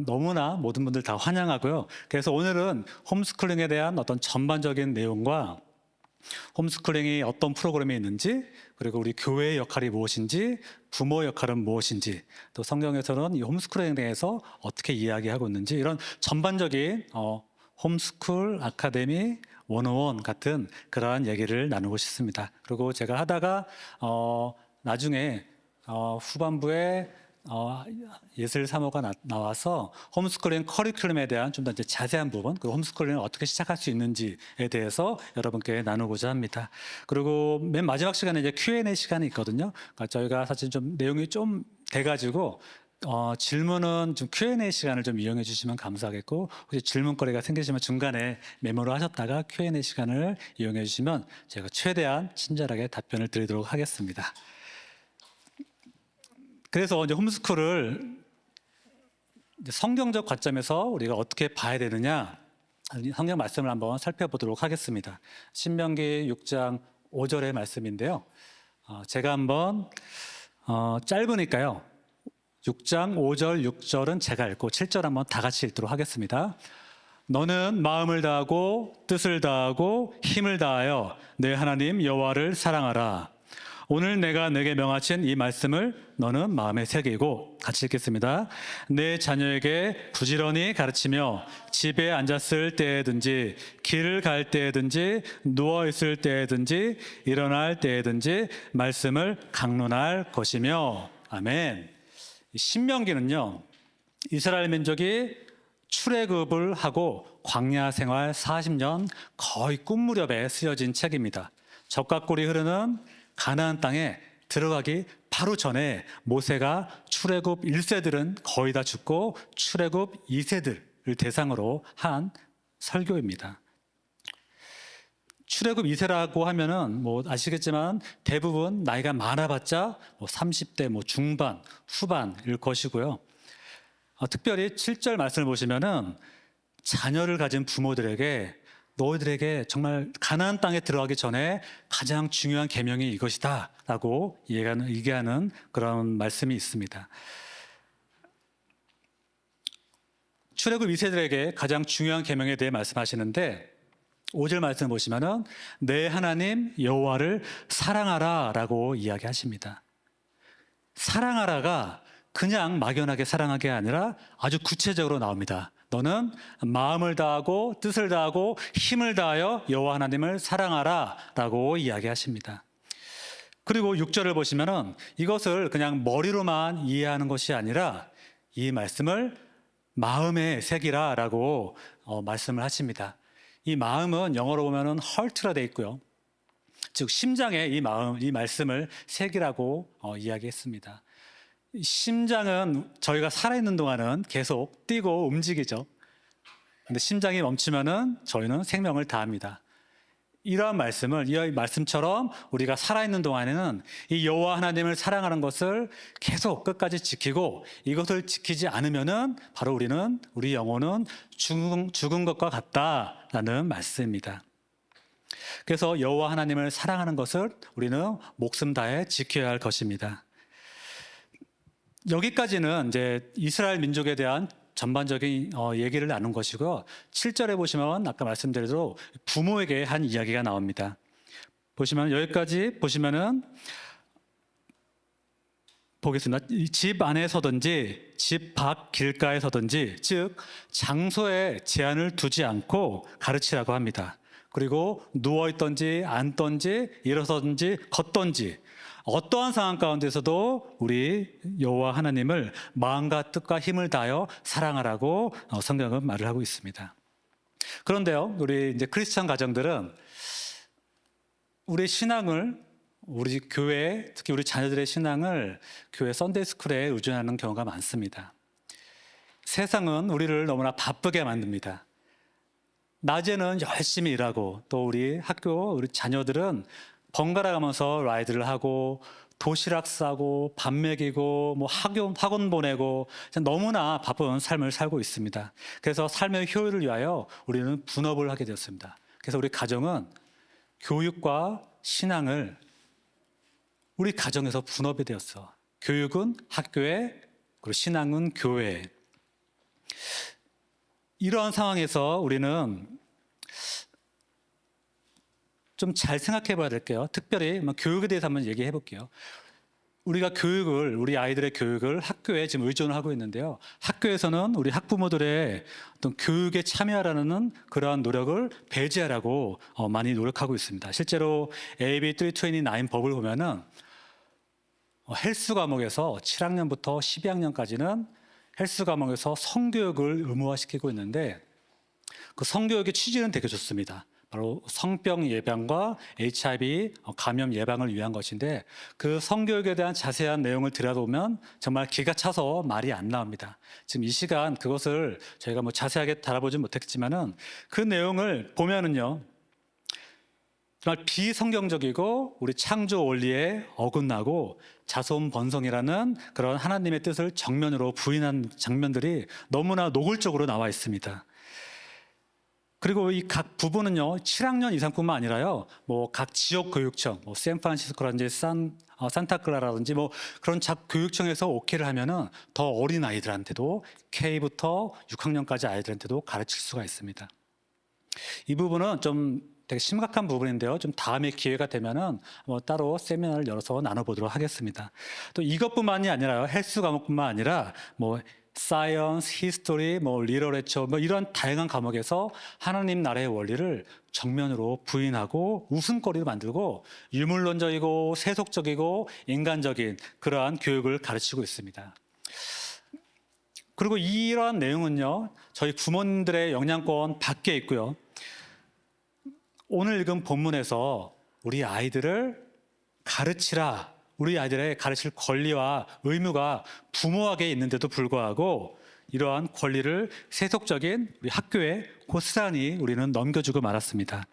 너무나 모든 분들 다 환영하고요. 그래서 오늘은 홈스쿨링에 대한 어떤 전반적인 내용과 홈스쿨링이 어떤 프로그램이 있는지, 그리고 우리 교회의 역할이 무엇인지, 부모 역할은 무엇인지, 또 성경에서는 이 홈스쿨링에 대해서 어떻게 이야기하고 있는지, 이런 전반적인 홈스쿨 아카데미 101 같은 그러한 얘기를 나누고 싶습니다. 그리고 제가 하다가 나중에 후반부에 예술 사모가 나와서 홈스쿨링 커리큘럼에 대한 좀 더 이제 자세한 부분, 그 홈스쿨링을 어떻게 시작할 수 있는지에 대해서 여러분께 나누고자 합니다. 그리고 맨 마지막 시간에 이제 Q&A 시간이 있거든요. 그러니까 저희가 사실 좀 내용이 좀 돼가지고 질문은 좀 Q&A 시간을 좀 이용해 주시면 감사하겠고, 혹시 질문거리가 생기시면 중간에 메모를 하셨다가 Q&A 시간을 이용해 주시면 제가 최대한 친절하게 답변을 드리도록 하겠습니다. 그래서 이제 홈스쿨을 이제 성경적 관점에서 우리가 어떻게 봐야 되느냐, 성경 말씀을 한번 살펴보도록 하겠습니다. 신명기 6장 5절의 말씀인데요. 제가 한번 짧으니까요. 6장 5절, 6절은 제가 읽고 7절 한번 다 같이 읽도록 하겠습니다. 너는 마음을 다하고 뜻을 다하고 힘을 다하여 내 하나님 여호와를 사랑하라. 오늘 내가 내게 명하신 이 말씀을 너는 마음에 새기고, 같이 읽겠습니다. 내 자녀에게 부지런히 가르치며 집에 앉았을 때에든지 길을 갈 때에든지 누워있을 때에든지 일어날 때에든지 말씀을 강론할 것이며. 아멘. 신명기는요, 이스라엘 민족이 출애굽을 하고 광야 생활 40년 거의 끝 무렵에 쓰여진 책입니다. 적과 꿀이 흐르는 가나안 땅에 들어가기 바로 전에 모세가 출애굽 1세들은 거의 다 죽고 출애굽 2세들을 대상으로 한 설교입니다. 출애굽 2세라고 하면은 뭐 아시겠지만 대부분 나이가 많아봤자 뭐 30대 뭐 중반, 후반일 것이고요. 특별히 7절 말씀을 보시면은 자녀를 가진 부모들에게 너희들에게 정말 가나안 땅에 들어가기 전에 가장 중요한 계명이 이것이다 라고 얘기하는 그런 말씀이 있습니다. 출애굽 2세들에게 가장 중요한 계명에 대해 말씀하시는데 5절 말씀 보시면은 내 하나님 여호와를 사랑하라 라고 이야기하십니다. 사랑하라가 그냥 막연하게 사랑하게 아니라 아주 구체적으로 나옵니다. 너는 마음을 다하고 뜻을 다하고 힘을 다하여 여호와 하나님을 사랑하라 라고 이야기하십니다. 그리고 6절을 보시면은 이것을 그냥 머리로만 이해하는 것이 아니라 이 말씀을 마음에 새기라 라고 말씀을 하십니다. 이 마음은 영어로 보면은 heart라 되어 있고요. 즉 심장에 이 말씀을 새기라고 이야기했습니다. 심장은 저희가 살아있는 동안은 계속 뛰고 움직이죠. 근데 심장이 멈추면은 저희는 생명을 다합니다. 이러한 말씀을, 이 말씀처럼 우리가 살아있는 동안에는 이 여호와 하나님을 사랑하는 것을 계속 끝까지 지키고, 이것을 지키지 않으면은 바로 우리 영혼은 죽은 것과 같다라는 말씀입니다. 그래서 여호와 하나님을 사랑하는 것을 우리는 목숨 다해 지켜야 할 것입니다. 여기까지는 이제 이스라엘 민족에 대한 전반적인 얘기를 나눈 것이고, 7절에 보시면 아까 말씀드린 대로 부모에게 한 이야기가 나옵니다. 보시면 여기까지 보시면은 보겠습니다. 집 안에 서든지 집 밖 길가에 서든지, 즉 장소에 제한을 두지 않고 가르치라고 합니다. 그리고 누워있든지 앉든지 일어서든지 걷든지 어떠한 상황 가운데서도 우리 여호와 하나님을 마음과 뜻과 힘을 다하여 사랑하라고 성경은 말을 하고 있습니다. 그런데요, 우리 이제 크리스찬 가정들은 우리 신앙을, 우리 교회, 특히 우리 자녀들의 신앙을 교회 썬데이스쿨에 의존하는 경우가 많습니다. 세상은 우리를 너무나 바쁘게 만듭니다. 낮에는 열심히 일하고, 또 우리 자녀들은 번갈아 가면서 라이드를 하고 도시락 싸고 밥 먹이고 뭐 학원 보내고 너무나 바쁜 삶을 살고 있습니다. 그래서 삶의 효율을 위하여 우리는 분업을 하게 되었습니다. 그래서 우리 가정은 교육과 신앙을 우리 가정에서 분업이 되었어. 교육은 학교에, 그리고 신앙은 교회에. 이러한 상황에서 우리는 좀 잘 생각해 봐야 될게요. 특별히 교육에 대해서 한번 얘기해 볼게요. 우리가 우리 아이들의 교육을 학교에 지금 의존을 하고 있는데요. 학교에서는 우리 학부모들의 어떤 교육에 참여하라는 그러한 노력을 배제하라고 많이 노력하고 있습니다. 실제로 AB 329 법을 보면은 헬스 과목에서 7학년부터 12학년까지는 헬스 과목에서 성교육을 의무화시키고 있는데 그 성교육의 취지는 되게 좋습니다. 바로 성병 예방과 HIV 감염 예방을 위한 것인데 그 성교육에 대한 자세한 내용을 들여다보면 정말 기가 차서 말이 안 나옵니다. 지금 이 시간 그것을 저희가 자세하게 다뤄보진 못했지만은 그 내용을 보면은요. 정말 비성경적이고 우리 창조 원리에 어긋나고 자손번성이라는 그런 하나님의 뜻을 정면으로 부인한 장면들이 너무나 노골적으로 나와 있습니다. 그리고 이 각 부분은요, 7학년 이상뿐만 아니라요, 각 지역 교육청, 샌프란시스코라든지 산타클라라든지 그런 교육청에서 오케이를 하면은 더 어린 아이들한테도 K부터 6학년까지 아이들한테도 가르칠 수가 있습니다. 이 부분은 좀 되게 심각한 부분인데요. 좀 다음에 기회가 되면은 따로 세미나를 열어서 나눠보도록 하겠습니다. 또 이것뿐만이 아니라요, 헬스 과목뿐만 아니라 사이언스, 히스토리, 리터레처 이런 다양한 과목에서 하나님 나라의 원리를 정면으로 부인하고 웃음거리를 만들고 유물론적이고 세속적이고 인간적인 그러한 교육을 가르치고 있습니다. 그리고 이러한 내용은요, 저희 부모님들의 영향권 밖에 있고요. 오늘 읽은 본문에서 우리 아이들을 가르치라, 우리 아이들의 가르칠 권리와 의무가 부모에게 있는데도 불구하고 이러한 권리를 세속적인 우리 학교에 고스란히 우리는 넘겨주고 말았습니다.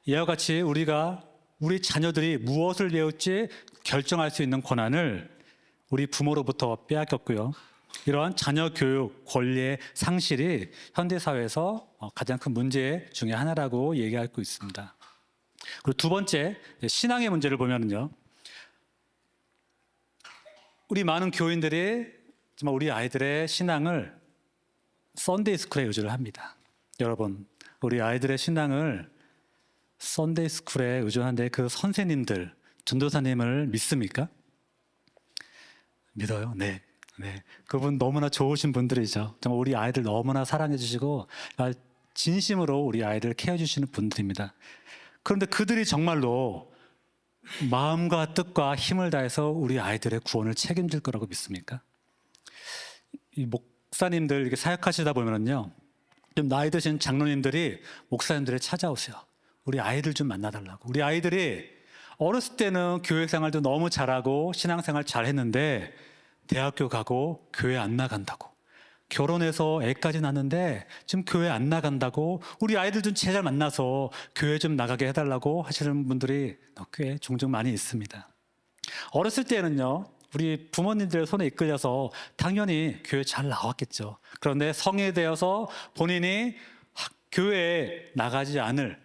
이와 같이 우리 자녀들이 무엇을 배울지 결정할 수 있는 권한을 우리 부모로부터 빼앗겼고요. 이러한 자녀 교육 권리의 상실이 현대사회에서 가장 큰 문제 중에 하나라고 얘기하고 있습니다. 그리고 두 번째, 신앙의 문제를 보면은요. 우리 많은 교인들이 정말 우리 아이들의 신앙을 썬데이 스쿨에 의존을 합니다. 여러분, 우리 아이들의 신앙을 썬데이 스쿨에 의존하는데 그 선생님들, 전도사님을 믿습니까? 믿어요? 네. 그분 너무나 좋으신 분들이죠. 정말 우리 아이들 너무나 사랑해 주시고 진심으로 우리 아이들 케어 주시는 분들입니다. 그런데 그들이 정말로 마음과 뜻과 힘을 다해서 우리 아이들의 구원을 책임질 거라고 믿습니까? 이 목사님들 이렇게 사역하시다 보면요, 좀 나이 드신 장로님들이 목사님들을 찾아오세요. 우리 아이들 좀 만나달라고. 우리 아이들이 어렸을 때는 교회 생활도 너무 잘하고 신앙생활 잘했는데 대학교 가고 교회 안 나간다고. 결혼해서 애까지 낳는데 지금 교회 안 나간다고. 우리 아이들 좀 제잘 만나서 교회 좀 나가게 해달라고 하시는 분들이 꽤 종종 많이 있습니다. 어렸을 때는요, 우리 부모님들 손에 이끌려서 당연히 교회 잘 나왔겠죠. 그런데 성인이 되어서 본인이 교회에 나가지 않을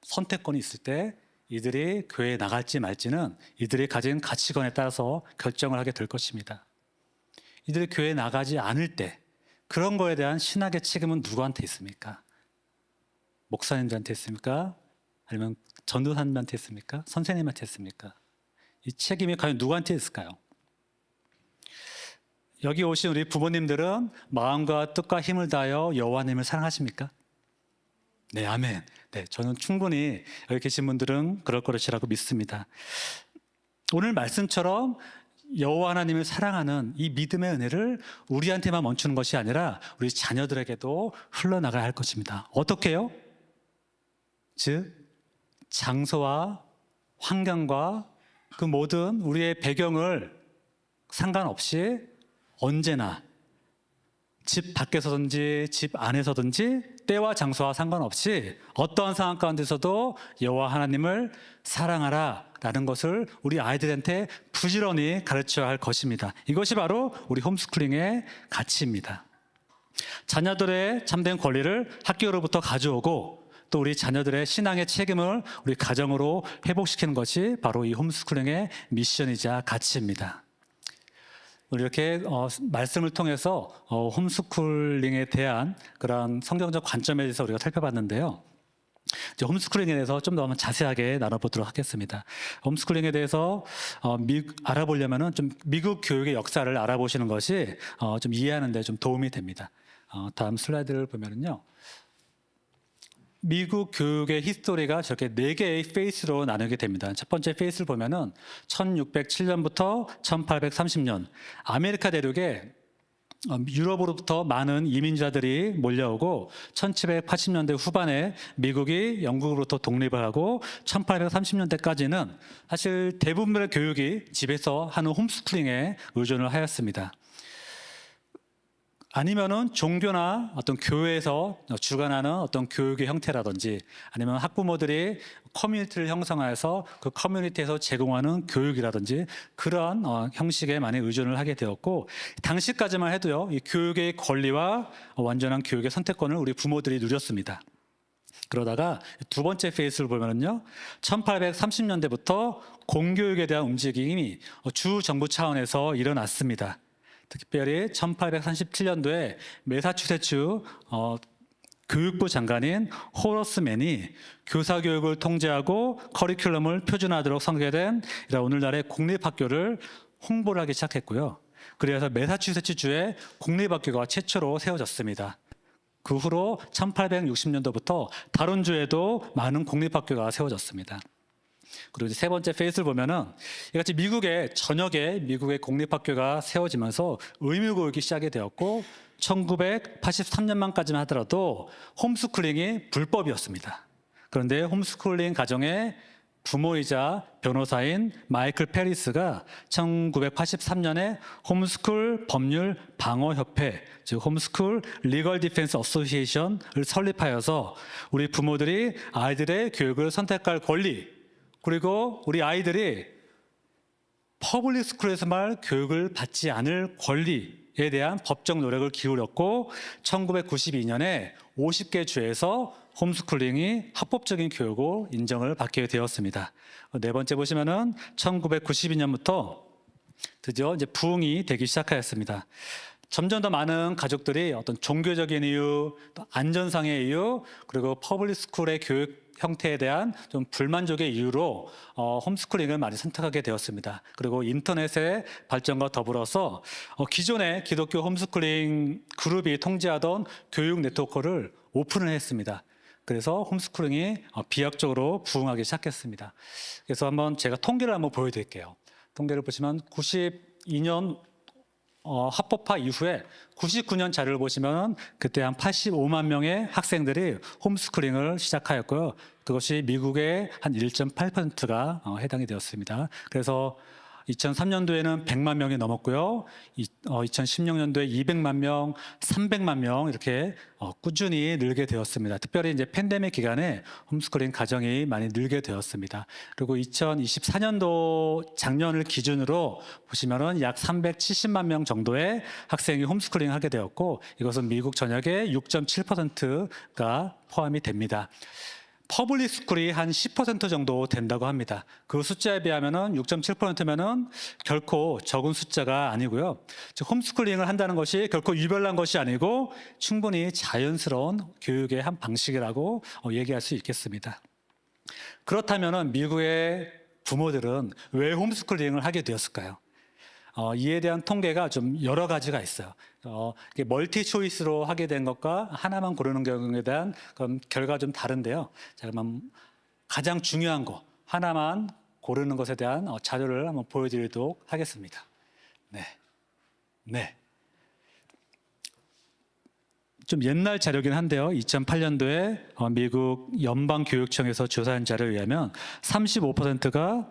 선택권이 있을 때 이들이 교회에 나갈지 말지는 이들이 가진 가치관에 따라서 결정을 하게 될 것입니다. 이들이 교회에 나가지 않을 때 그런 거에 대한 신학의 책임은 누구한테 있습니까? 목사님들한테 있습니까? 아니면 전도사님한테 있습니까? 선생님한테 있습니까? 이 책임이 과연 누구한테 있을까요? 여기 오신 우리 부모님들은 마음과 뜻과 힘을 다하여 여호와님을 사랑하십니까? 네, 아멘. 네, 저는 충분히 여기 계신 분들은 그럴 것이라고 믿습니다. 오늘 말씀처럼 여호와 하나님을 사랑하는 이 믿음의 은혜를 우리한테만 멈추는 것이 아니라 우리 자녀들에게도 흘러나가야 할 것입니다. 어떻게요? 즉 장소와 환경과 그 모든 우리의 배경을 상관없이 언제나 집 밖에서든지 집 안에서든지 때와 장소와 상관없이 어떠한 상황 가운데서도 여호와 하나님을 사랑하라 라는 것을 우리 아이들한테 부지런히 가르쳐야 할 것입니다. 이것이 바로 우리 홈스쿨링의 가치입니다. 자녀들의 참된 권리를 학교로부터 가져오고 또 우리 자녀들의 신앙의 책임을 우리 가정으로 회복시키는 것이 바로 이 홈스쿨링의 미션이자 가치입니다. 오늘 이렇게 말씀을 통해서 홈스쿨링에 대한 그런 성경적 관점에 대해서 우리가 살펴봤는데요. 이제 홈스쿨링에 대해서 좀 더 자세하게 나눠보도록 하겠습니다. 홈스쿨링에 대해서 알아보려면은 좀 미국 교육의 역사를 알아보시는 것이 좀 이해하는 데 좀 도움이 됩니다. 다음 슬라이드를 보면은요. 미국 교육의 히스토리가 저렇게 4개의 페이스로 나누게 됩니다. 첫 번째 페이스를 보면은 1607년부터 1830년 아메리카 대륙에 유럽으로부터 많은 이민자들이 몰려오고 1780년대 후반에 미국이 영국으로부터 독립을 하고 1830년대까지는 사실 대부분의 교육이 집에서 하는 홈스쿨링에 의존을 하였습니다. 아니면은 종교나 어떤 교회에서 주관하는 어떤 교육의 형태라든지 아니면 학부모들이 커뮤니티를 형성하여서 그 커뮤니티에서 제공하는 교육이라든지 그러한 형식에 많이 의존을 하게 되었고, 당시까지만 해도요, 이 교육의 권리와 완전한 교육의 선택권을 우리 부모들이 누렸습니다. 그러다가 두 번째 페이스를 보면은요, 1830년대부터 공교육에 대한 움직임이 주 정부 차원에서 일어났습니다. 특별히 1837년도에 매사추세츠 교육부 장관인 호러스 맨이 교사 교육을 통제하고 커리큘럼을 표준화하도록 설계된 오늘날의 공립학교를 홍보를 하기 시작했고요. 그래서 매사추세츠주의 공립학교가 최초로 세워졌습니다. 그 후로 1860년도부터 다른 주에도 많은 공립학교가 세워졌습니다. 그리고 이제 세 번째 페이스를 보면은 이같이 미국의 전역에 미국의 공립학교가 세워지면서 의무교육이 시작이 되었고 1983년만까지만 하더라도 홈스쿨링이 불법이었습니다. 그런데 홈스쿨링 가정의 부모이자 변호사인 마이클 페리스가 1983년에 홈스쿨 법률 방어협회, 즉 홈스쿨 리걸 디펜스 어소시에이션을 설립하여서 우리 부모들이 아이들의 교육을 선택할 권리, 그리고 우리 아이들이 퍼블릭 스쿨에서만 교육을 받지 않을 권리에 대한 법적 노력을 기울였고 1992년에 50개 주에서 홈스쿨링이 합법적인 교육으로 인정을 받게 되었습니다. 네 번째 보시면은 1992년부터 드디어 이제 부흥이 되기 시작하였습니다. 점점 더 많은 가족들이 어떤 종교적인 이유, 또 안전상의 이유, 그리고 퍼블릭 스쿨의 교육 형태에 대한 좀 불만족의 이유로 홈스쿨링을 많이 선택하게 되었습니다. 그리고 인터넷의 발전과 더불어서 기존의 기독교 홈스쿨링 그룹이 통제하던 교육 네트워크를 오픈을 했습니다. 그래서 홈스쿨링이 비약적으로 부흥하기 시작했습니다. 그래서 한번 제가 통계를 한번 보여드릴게요. 통계를 보시면 92년 합법화 이후에 99년 자료를 보시면 그때 한 85만 명의 학생들이 홈스쿨링을 시작하였고요. 그것이 미국의 한 1.8%가 해당이 되었습니다. 그래서 2003년도에는 100만 명이 넘었고요. 2016년도에 200만 명, 300만 명 이렇게 꾸준히 늘게 되었습니다. 특별히 이제 팬데믹 기간에 홈스쿨링 가정이 많이 늘게 되었습니다. 그리고 2024년도 작년을 기준으로 보시면은 약 370만 명 정도의 학생이 홈스쿨링을 하게 되었고, 이것은 미국 전역의 6.7%가 포함이 됩니다. 퍼블릭 스쿨이 한 10% 정도 된다고 합니다. 그 숫자에 비하면은 6.7%면은 결코 적은 숫자가 아니고요. 즉 홈스쿨링을 한다는 것이 결코 유별난 것이 아니고 충분히 자연스러운 교육의 한 방식이라고 얘기할 수 있겠습니다. 그렇다면은 미국의 부모들은 왜 홈스쿨링을 하게 되었을까요? 이에 대한 통계가 좀 여러 가지가 있어요. 멀티 초이스로 하게 된 것과 하나만 고르는 경우에 대한 결과가 좀 다른데요. 자, 그러면 가장 중요한 거 하나만 고르는 것에 대한 자료를 한번 보여드리도록 하겠습니다. 네. 좀 옛날 자료긴 한데요. 2008년도에 미국 연방교육청에서 조사한 자료에 의하면 35%가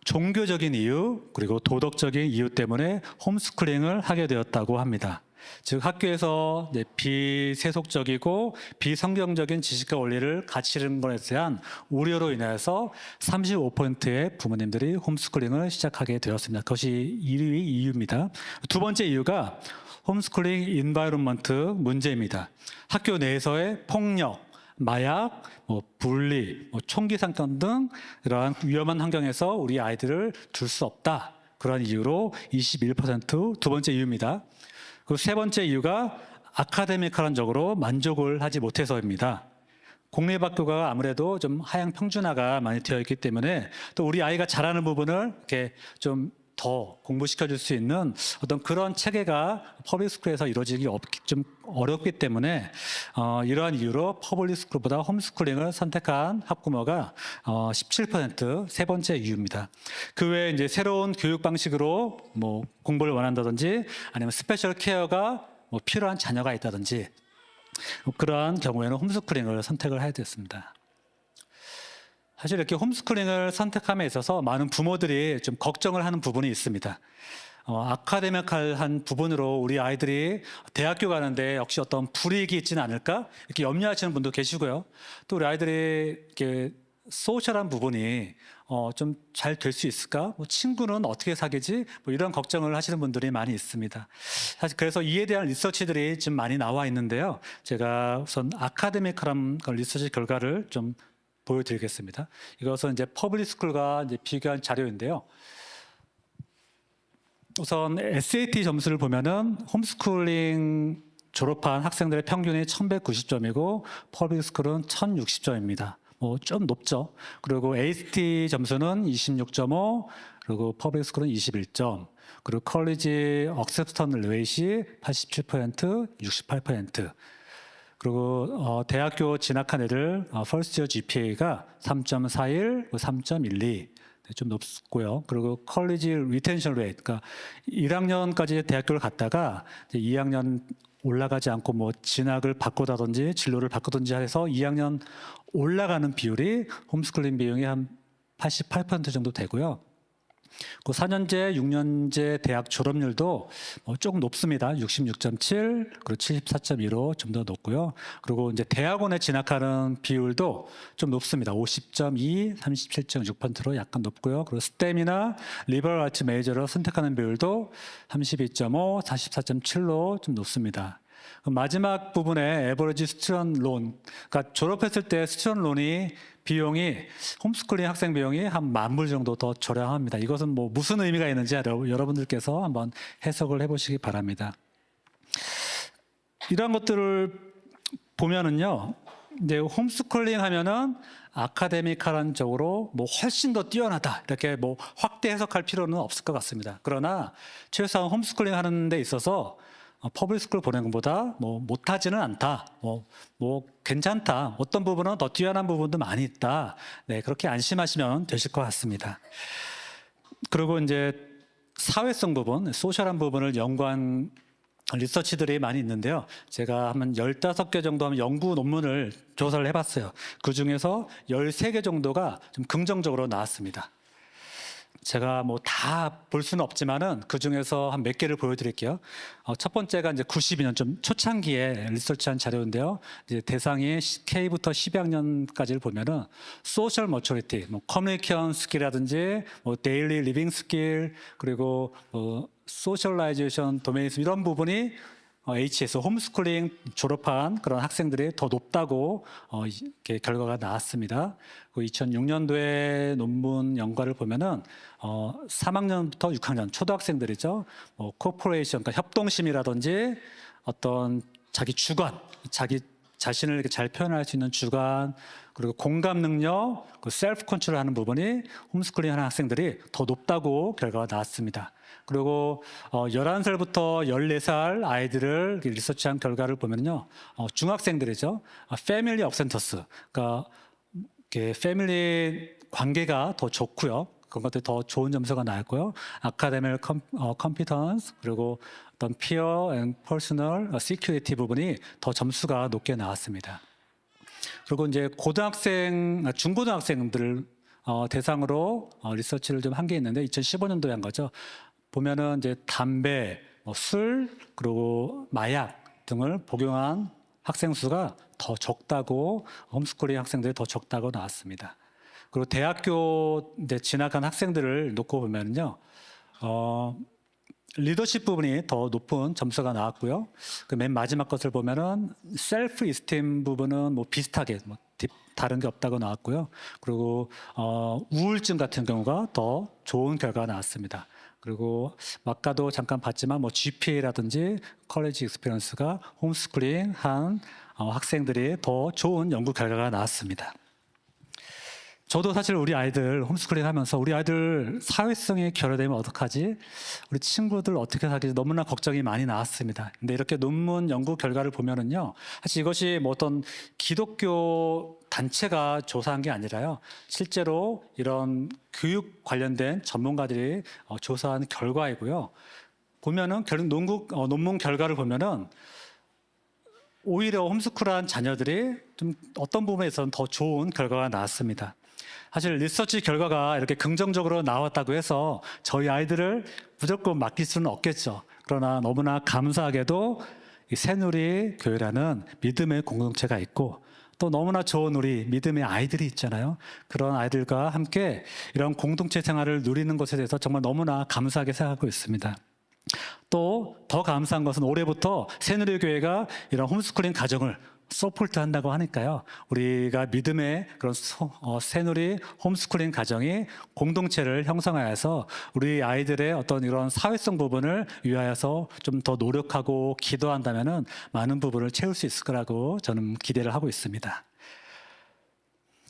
종교적인 이유 그리고 도덕적인 이유 때문에 홈스쿨링을 하게 되었다고 합니다. 즉 학교에서 비세속적이고 비성경적인 지식과 원리를 가르치는 것에 대한 우려로 인해서 35%의 부모님들이 홈스쿨링을 시작하게 되었습니다. 그것이 1위 이유입니다. 두 번째 이유가 홈스쿨링 인바이런먼트 문제입니다. 학교 내에서의 폭력, 마약, 분리, 총기 사건 등 이러한 위험한 환경에서 우리 아이들을 둘 수 없다. 그런 이유로 21%두 번째 이유입니다. 그 세 번째 이유가 아카데미컬한적으로 만족을 하지 못해서입니다. 공립학교가 아무래도 좀 하향 평준화가 많이 되어 있기 때문에 또 우리 아이가 잘하는 부분을 이렇게 좀 더 공부시켜 줄 수 있는 어떤 그런 체계가 퍼블릭스쿨에서 이루어지기 좀 어렵기 때문에 이러한 이유로 퍼블릭스쿨보다 홈스쿨링을 선택한 학부모가 17%세 번째 이유입니다. 그 외에 이제 새로운 교육 방식으로 뭐 공부를 원한다든지 아니면 스페셜 케어가 뭐 필요한 자녀가 있다든지 그러한 경우에는 홈스쿨링을 선택을 해야 됐습니다. 사실 이렇게 홈스쿨링을 선택함에 있어서 많은 부모들이 좀 걱정을 하는 부분이 있습니다. 아카데미컬한 부분으로 우리 아이들이 대학교 가는데 역시 어떤 불이익이 있지는 않을까 이렇게 염려하시는 분도 계시고요. 또 우리 아이들이 이렇게 소셜한 부분이 좀 잘 될 수 있을까? 뭐 친구는 어떻게 사귀지? 뭐 이런 걱정을 하시는 분들이 많이 있습니다. 사실 그래서 이에 대한 리서치들이 좀 많이 나와 있는데요. 제가 우선 아카데미컬한 리서치 결과를 좀 보여드리겠습니다. 이것은 이제 퍼블릭스쿨과 이제 비교한 자료인데요. 우선 SAT 점수를 보면은 홈스쿨링 졸업한 학생들의 평균이 1190점이고 퍼블릭스쿨은 1060점입니다. 뭐 좀 높죠. 그리고 ACT 점수는 26.5, 그리고 퍼블릭스쿨은 21점, 그리고 컬리지 억셉턴 레이시 87%, 68%. 그리고 대학교 진학한 애들 퍼스트 이어 GPA가 3.41, 3.12 좀 높고요. 그리고 컬리지 리텐션 레이트, 그러니까 1학년까지 대학교를 갔다가 이제 2학년 올라가지 않고 뭐 진학을 바꾸다든지 진로를 바꾸든지 해서 2학년 올라가는 비율이 홈스쿨링 비용이 한 88% 정도 되고요. 그 4년제, 6년제 대학 졸업률도 조금 높습니다. 66.7, 그리고 74.15 좀 더 높고요. 그리고 이제 대학원에 진학하는 비율도 좀 높습니다. 50.2, 37.6%로 약간 높고요. 그리고 스템이나 리버럴 아츠 메이저로 선택하는 비율도 32.5, 44.7로 좀 높습니다. 마지막 부분에 에버리지 스튜던트 론, 그러니까 졸업했을 때 스튜던트 론이 비용이 홈스쿨링 학생 비용이 한 10,000불 정도 더 저렴합니다. 이것은 뭐 무슨 의미가 있는지 여러분들께서 한번 해석을 해보시기 바랍니다. 이런 것들을 보면은요, 이제 홈스쿨링 하면은 아카데미컬한 쪽으로 뭐 훨씬 더 뛰어나다 이렇게 뭐 확대 해석할 필요는 없을 것 같습니다. 그러나 최소한 홈스쿨링 하는 데 있어서 퍼블릭스쿨 보내는 것보다 뭐 못하지는 않다, 뭐 괜찮다, 어떤 부분은 더 뛰어난 부분도 많이 있다. 네, 그렇게 안심하시면 되실 것 같습니다. 그리고 이제 사회성 부분, 소셜한 부분을 연구한 리서치들이 많이 있는데요. 제가 한 15개 정도 연구 논문을 조사를 해봤어요. 그 중에서 13개 정도가 좀 긍정적으로 나왔습니다. 제가 뭐 다 볼 수는 없지만은 그 중에서 한 몇 개를 보여드릴게요. 첫 번째가 이제 92년 좀 초창기에 리서치한 자료인데요. 이제 대상이 K부터 12학년까지를 보면은 소셜 머처리티, 뭐 커뮤니케이션 스킬이라든지 뭐 데일리 리빙 스킬, 그리고 소셜라이제이션 도메니즘 이런 부분이 HS 홈스쿨링 졸업한 그런 학생들이 더 높다고 이렇게 결과가 나왔습니다. 그 2006년도에 논문 연구를 보면은 3학년부터 6학년 초등학생들이죠. 코퍼레이션, 그러니까 협동심이라든지 어떤 자기 주관, 자기 자신을 이렇게 잘 표현할 수 있는 주관, 그리고 공감 능력, 그 셀프 컨트롤하는 부분이 홈스쿨링 하는 학생들이 더 높다고 결과가 나왔습니다. 그리고 11살부터 14살 아이들을 리서치한 결과를 보면요, 중학생들이죠. 패밀리 업센터스, 그러니까 패밀리 관계가 더 좋고요. 그런 것들 더 좋은 점수가 나왔고요. 아카데믹 컴피턴스, 그리고 어떤 피어 앤 퍼스널 시큐리티 부분이 더 점수가 높게 나왔습니다. 그리고 이제 중고등학생들을 대상으로 리서치를 좀 한 게 있는데 2015년도에 한 거죠. 보면은 이제 담배, 술, 그리고 마약 등을 복용한 학생 수가 더 적다고, 홈스쿨링 학생들이 더 적다고 나왔습니다. 그리고 대학교 이제 진학한 학생들을 놓고 보면요, 리더십 부분이 더 높은 점수가 나왔고요. 그 맨 마지막 것을 보면은 셀프 이스팀 부분은 뭐 비슷하게 다른 게 없다고 나왔고요. 그리고 우울증 같은 경우가 더 좋은 결과가 나왔습니다. 그리고 아까도 잠깐 봤지만 뭐 GPA라든지 컬리지 익스피리언스가 홈스쿨링 한 학생들이 더 좋은 연구 결과가 나왔습니다. 저도 사실 우리 아이들 홈스쿨링 하면서 우리 아이들 사회성이 결여되면 어떡하지? 우리 친구들 어떻게 사귀지? 너무나 걱정이 많이 나왔습니다. 근데 이렇게 논문 연구 결과를 보면은요, 사실 이것이 뭐 어떤 기독교 단체가 조사한 게 아니라요, 실제로 이런 교육 관련된 전문가들이 조사한 결과이고요. 보면은 논문 결과를 보면은 오히려 홈스쿨한 자녀들이 좀 어떤 부분에서는 더 좋은 결과가 나왔습니다. 사실 리서치 결과가 이렇게 긍정적으로 나왔다고 해서 저희 아이들을 무조건 맡길 수는 없겠죠. 그러나 너무나 감사하게도 이 새누리 교회라는 믿음의 공동체가 있고 또 너무나 좋은 우리 믿음의 아이들이 있잖아요. 그런 아이들과 함께 이런 공동체 생활을 누리는 것에 대해서 정말 너무나 감사하게 생각하고 있습니다. 또 더 감사한 것은 올해부터 새누리교회가 이런 홈스쿨링 가정을 서포트 한다고 하니까요. 우리가 믿음의 그런 새누리 홈스쿨링 가정이 공동체를 형성하여서 우리 아이들의 어떤 이런 사회성 부분을 위하여서 좀 더 노력하고 기도한다면은 많은 부분을 채울 수 있을 거라고 저는 기대를 하고 있습니다.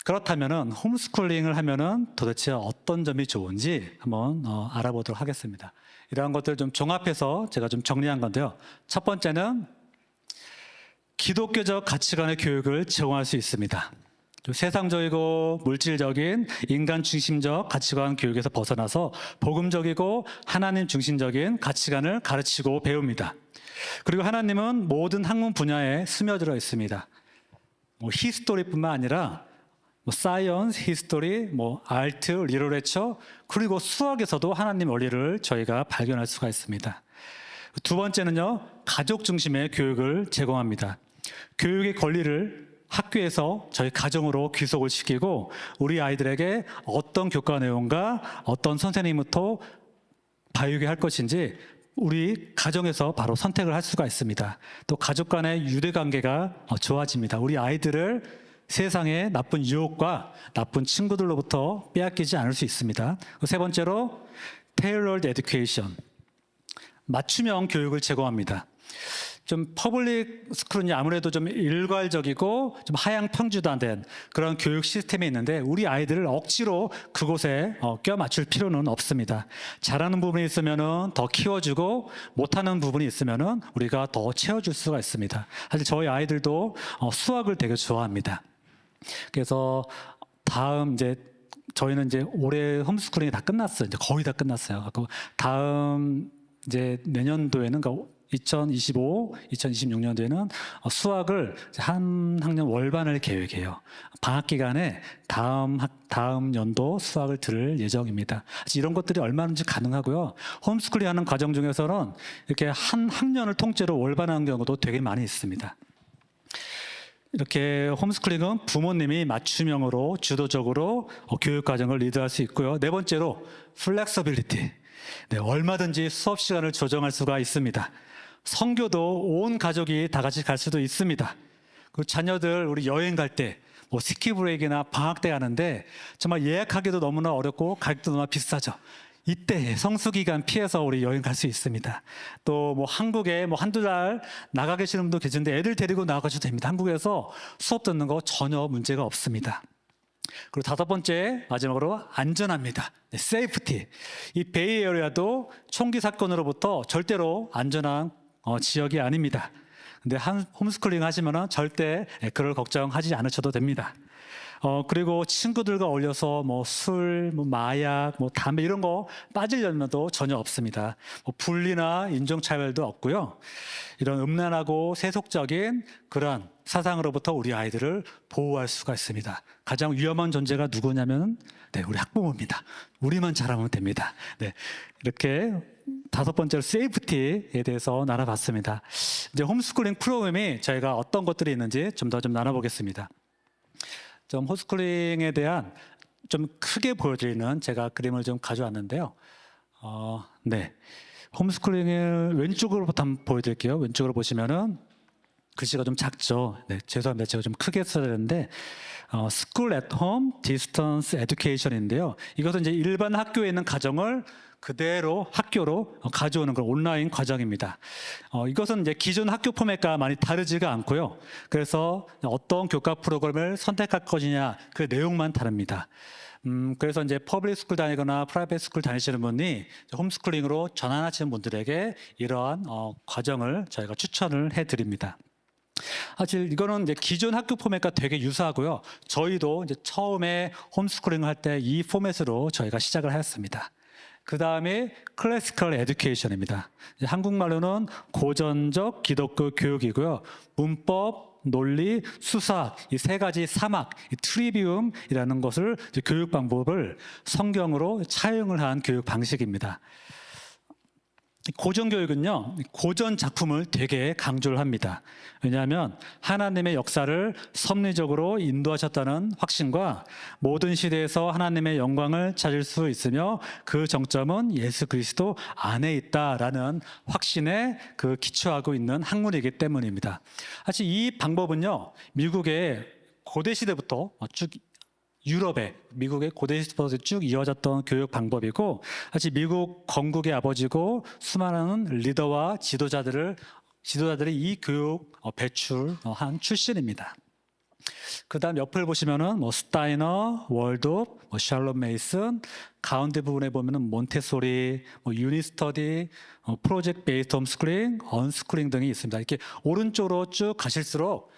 그렇다면은 홈스쿨링을 하면은 도대체 어떤 점이 좋은지 한번 알아보도록 하겠습니다. 이러한 것들을 좀 종합해서 제가 좀 정리한 건데요. 첫 번째는 기독교적 가치관의 교육을 제공할 수 있습니다. 좀 세상적이고 물질적인 인간 중심적 가치관 교육에서 벗어나서 복음적이고 하나님 중심적인 가치관을 가르치고 배웁니다. 그리고 하나님은 모든 학문 분야에 스며들어 있습니다. 히스토리뿐만 아니라 사이언스, 히스토리, 아트, 리터레처, 그리고 수학에서도 하나님 원리를 저희가 발견할 수가 있습니다. 두 번째는요, 가족 중심의 교육을 제공합니다. 교육의 권리를 학교에서 저희 가정으로 귀속을 시키고 우리 아이들에게 어떤 교과 내용과 어떤 선생님부터 바우게 할 것인지 우리 가정에서 바로 선택을 할 수가 있습니다. 또 가족 간의 유대관계가 좋아집니다. 우리 아이들을 세상의 나쁜 유혹과 나쁜 친구들로부터 빼앗기지 않을 수 있습니다. 세 번째로 tailored education, 맞춤형 교육을 제공합니다. 좀 퍼블릭 스쿨은 아무래도 좀 일괄적이고 좀 하향 평준화된 그런 교육 시스템이 있는데 우리 아이들을 억지로 그곳에 껴맞출 필요는 없습니다. 잘하는 부분이 있으면은 더 키워주고 못하는 부분이 있으면은 우리가 더 채워줄 수가 있습니다. 사실 저희 아이들도 수학을 되게 좋아합니다. 그래서 저희는 이제 올해 홈스쿨링이 다 끝났어요. 이제 거의 다 끝났어요. 다음 이제 내년도에는 그러니까 2025, 2026년도에는 수학을 한 학년 월반을 계획해요. 방학 기간에 다음 연도 수학을 들을 예정입니다. 이런 것들이 얼마든지 가능하고요. 홈스쿨링 하는 과정 중에서는 이렇게 한 학년을 통째로 월반하는 경우도 되게 많이 있습니다. 이렇게 홈스쿨링은 부모님이 맞춤형으로 주도적으로 교육 과정을 리드할 수 있고요. 네 번째로 플렉서빌리티. 네, 얼마든지 수업 시간을 조정할 수가 있습니다. 선교도 온 가족이 다 같이 갈 수도 있습니다. 그리고 자녀들 우리 여행 갈 때 스키 브레이크나 방학 때 가는데 정말 예약하기도 너무나 어렵고 가격도 너무나 비싸죠. 이때 성수기간 피해서 우리 여행 갈 수 있습니다. 또 한국에 한두 달 나가 계시는 분도 계신데 애들 데리고 나가셔도 됩니다. 한국에서 수업 듣는 거 전혀 문제가 없습니다. 그리고 다섯 번째, 마지막으로 안전합니다. 네, 세이프티. 이 베이에리아도 총기 사건으로부터 절대로 안전한 지역이 아닙니다. 근데 홈스쿨링 하시면은 절대 그럴 걱정하지 않으셔도 됩니다. 그리고 친구들과 어울려서 술, 마약, 담배 이런 거 빠질 염려도 전혀 없습니다. 분리나 인종차별도 없고요. 이런 음란하고 세속적인 그런 사상으로부터 우리 아이들을 보호할 수가 있습니다. 가장 위험한 존재가 누구냐면 우리 학부모입니다. 우리만 잘하면 됩니다. 네, 이렇게 다섯 번째로 세이프티에 대해서 나눠봤습니다. 이제 홈스쿨링 프로그램이 저희가 어떤 것들이 있는지 좀 더 나눠보겠습니다. 좀 홈스쿨링에 대한 좀 크게 보여드리는 제가 그림을 좀 가져왔는데요. 네, 홈스쿨링을 왼쪽으로부터 한번 보여드릴게요. 왼쪽으로 보시면은 글씨가 좀 작죠. 네, 죄송합니다. 제가 좀 크게 써야 되는데 School at Home Distance Education인데요. 이것은 이제 일반 학교에 있는 가정을 그대로 학교로 가져오는 그런 온라인 과정입니다. 이것은 이제 기존 학교 포맷과 많이 다르지가 않고요. 그래서 어떤 교과 프로그램을 선택할 것이냐 그 내용만 다릅니다. 그래서 이제 퍼블릭 스쿨 다니거나 프라이빗 스쿨 다니시는 분이 홈스쿨링으로 전환하시는 분들에게 이러한 과정을 저희가 추천을 해드립니다. 사실 이거는 이제 기존 학교 포맷과 되게 유사하고요. 저희도 이제 처음에 홈스쿨링을 할 때 이 포맷으로 저희가 시작을 하였습니다. 그 다음에 클래시컬 에듀케이션입니다. 한국말로는 고전적 기독교 교육이고요. 문법, 논리, 수사 이 세 가지 사막, 이 트리비움이라는 것을 교육 방법을 성경으로 차용을 한 교육 방식입니다. 고전 교육은요, 고전 작품을 되게 강조를 합니다. 왜냐하면 하나님의 역사를 섭리적으로 인도하셨다는 확신과 모든 시대에서 하나님의 영광을 찾을 수 있으며 그 정점은 예수 그리스도 안에 있다라는 확신에 그 기초하고 있는 학문이기 때문입니다. 사실 이 방법은요, 미국의 고대 시대부터 쭉 유럽에 미국의 고대 시대부터 쭉 이어졌던 교육 방법이고 사실 미국 건국의 아버지고 수많은 리더와 지도자들이 이 교육 배출한 출신입니다. 그 다음 옆을 보시면은 스타이너, 월도프, 샬롯 메이슨, 가운데 부분에 보면은 몬테소리, 유니스터디, 프로젝트 베이스드 홈스쿨링, 언스쿨링 등이 있습니다. 이렇게 오른쪽으로 쭉 가실수록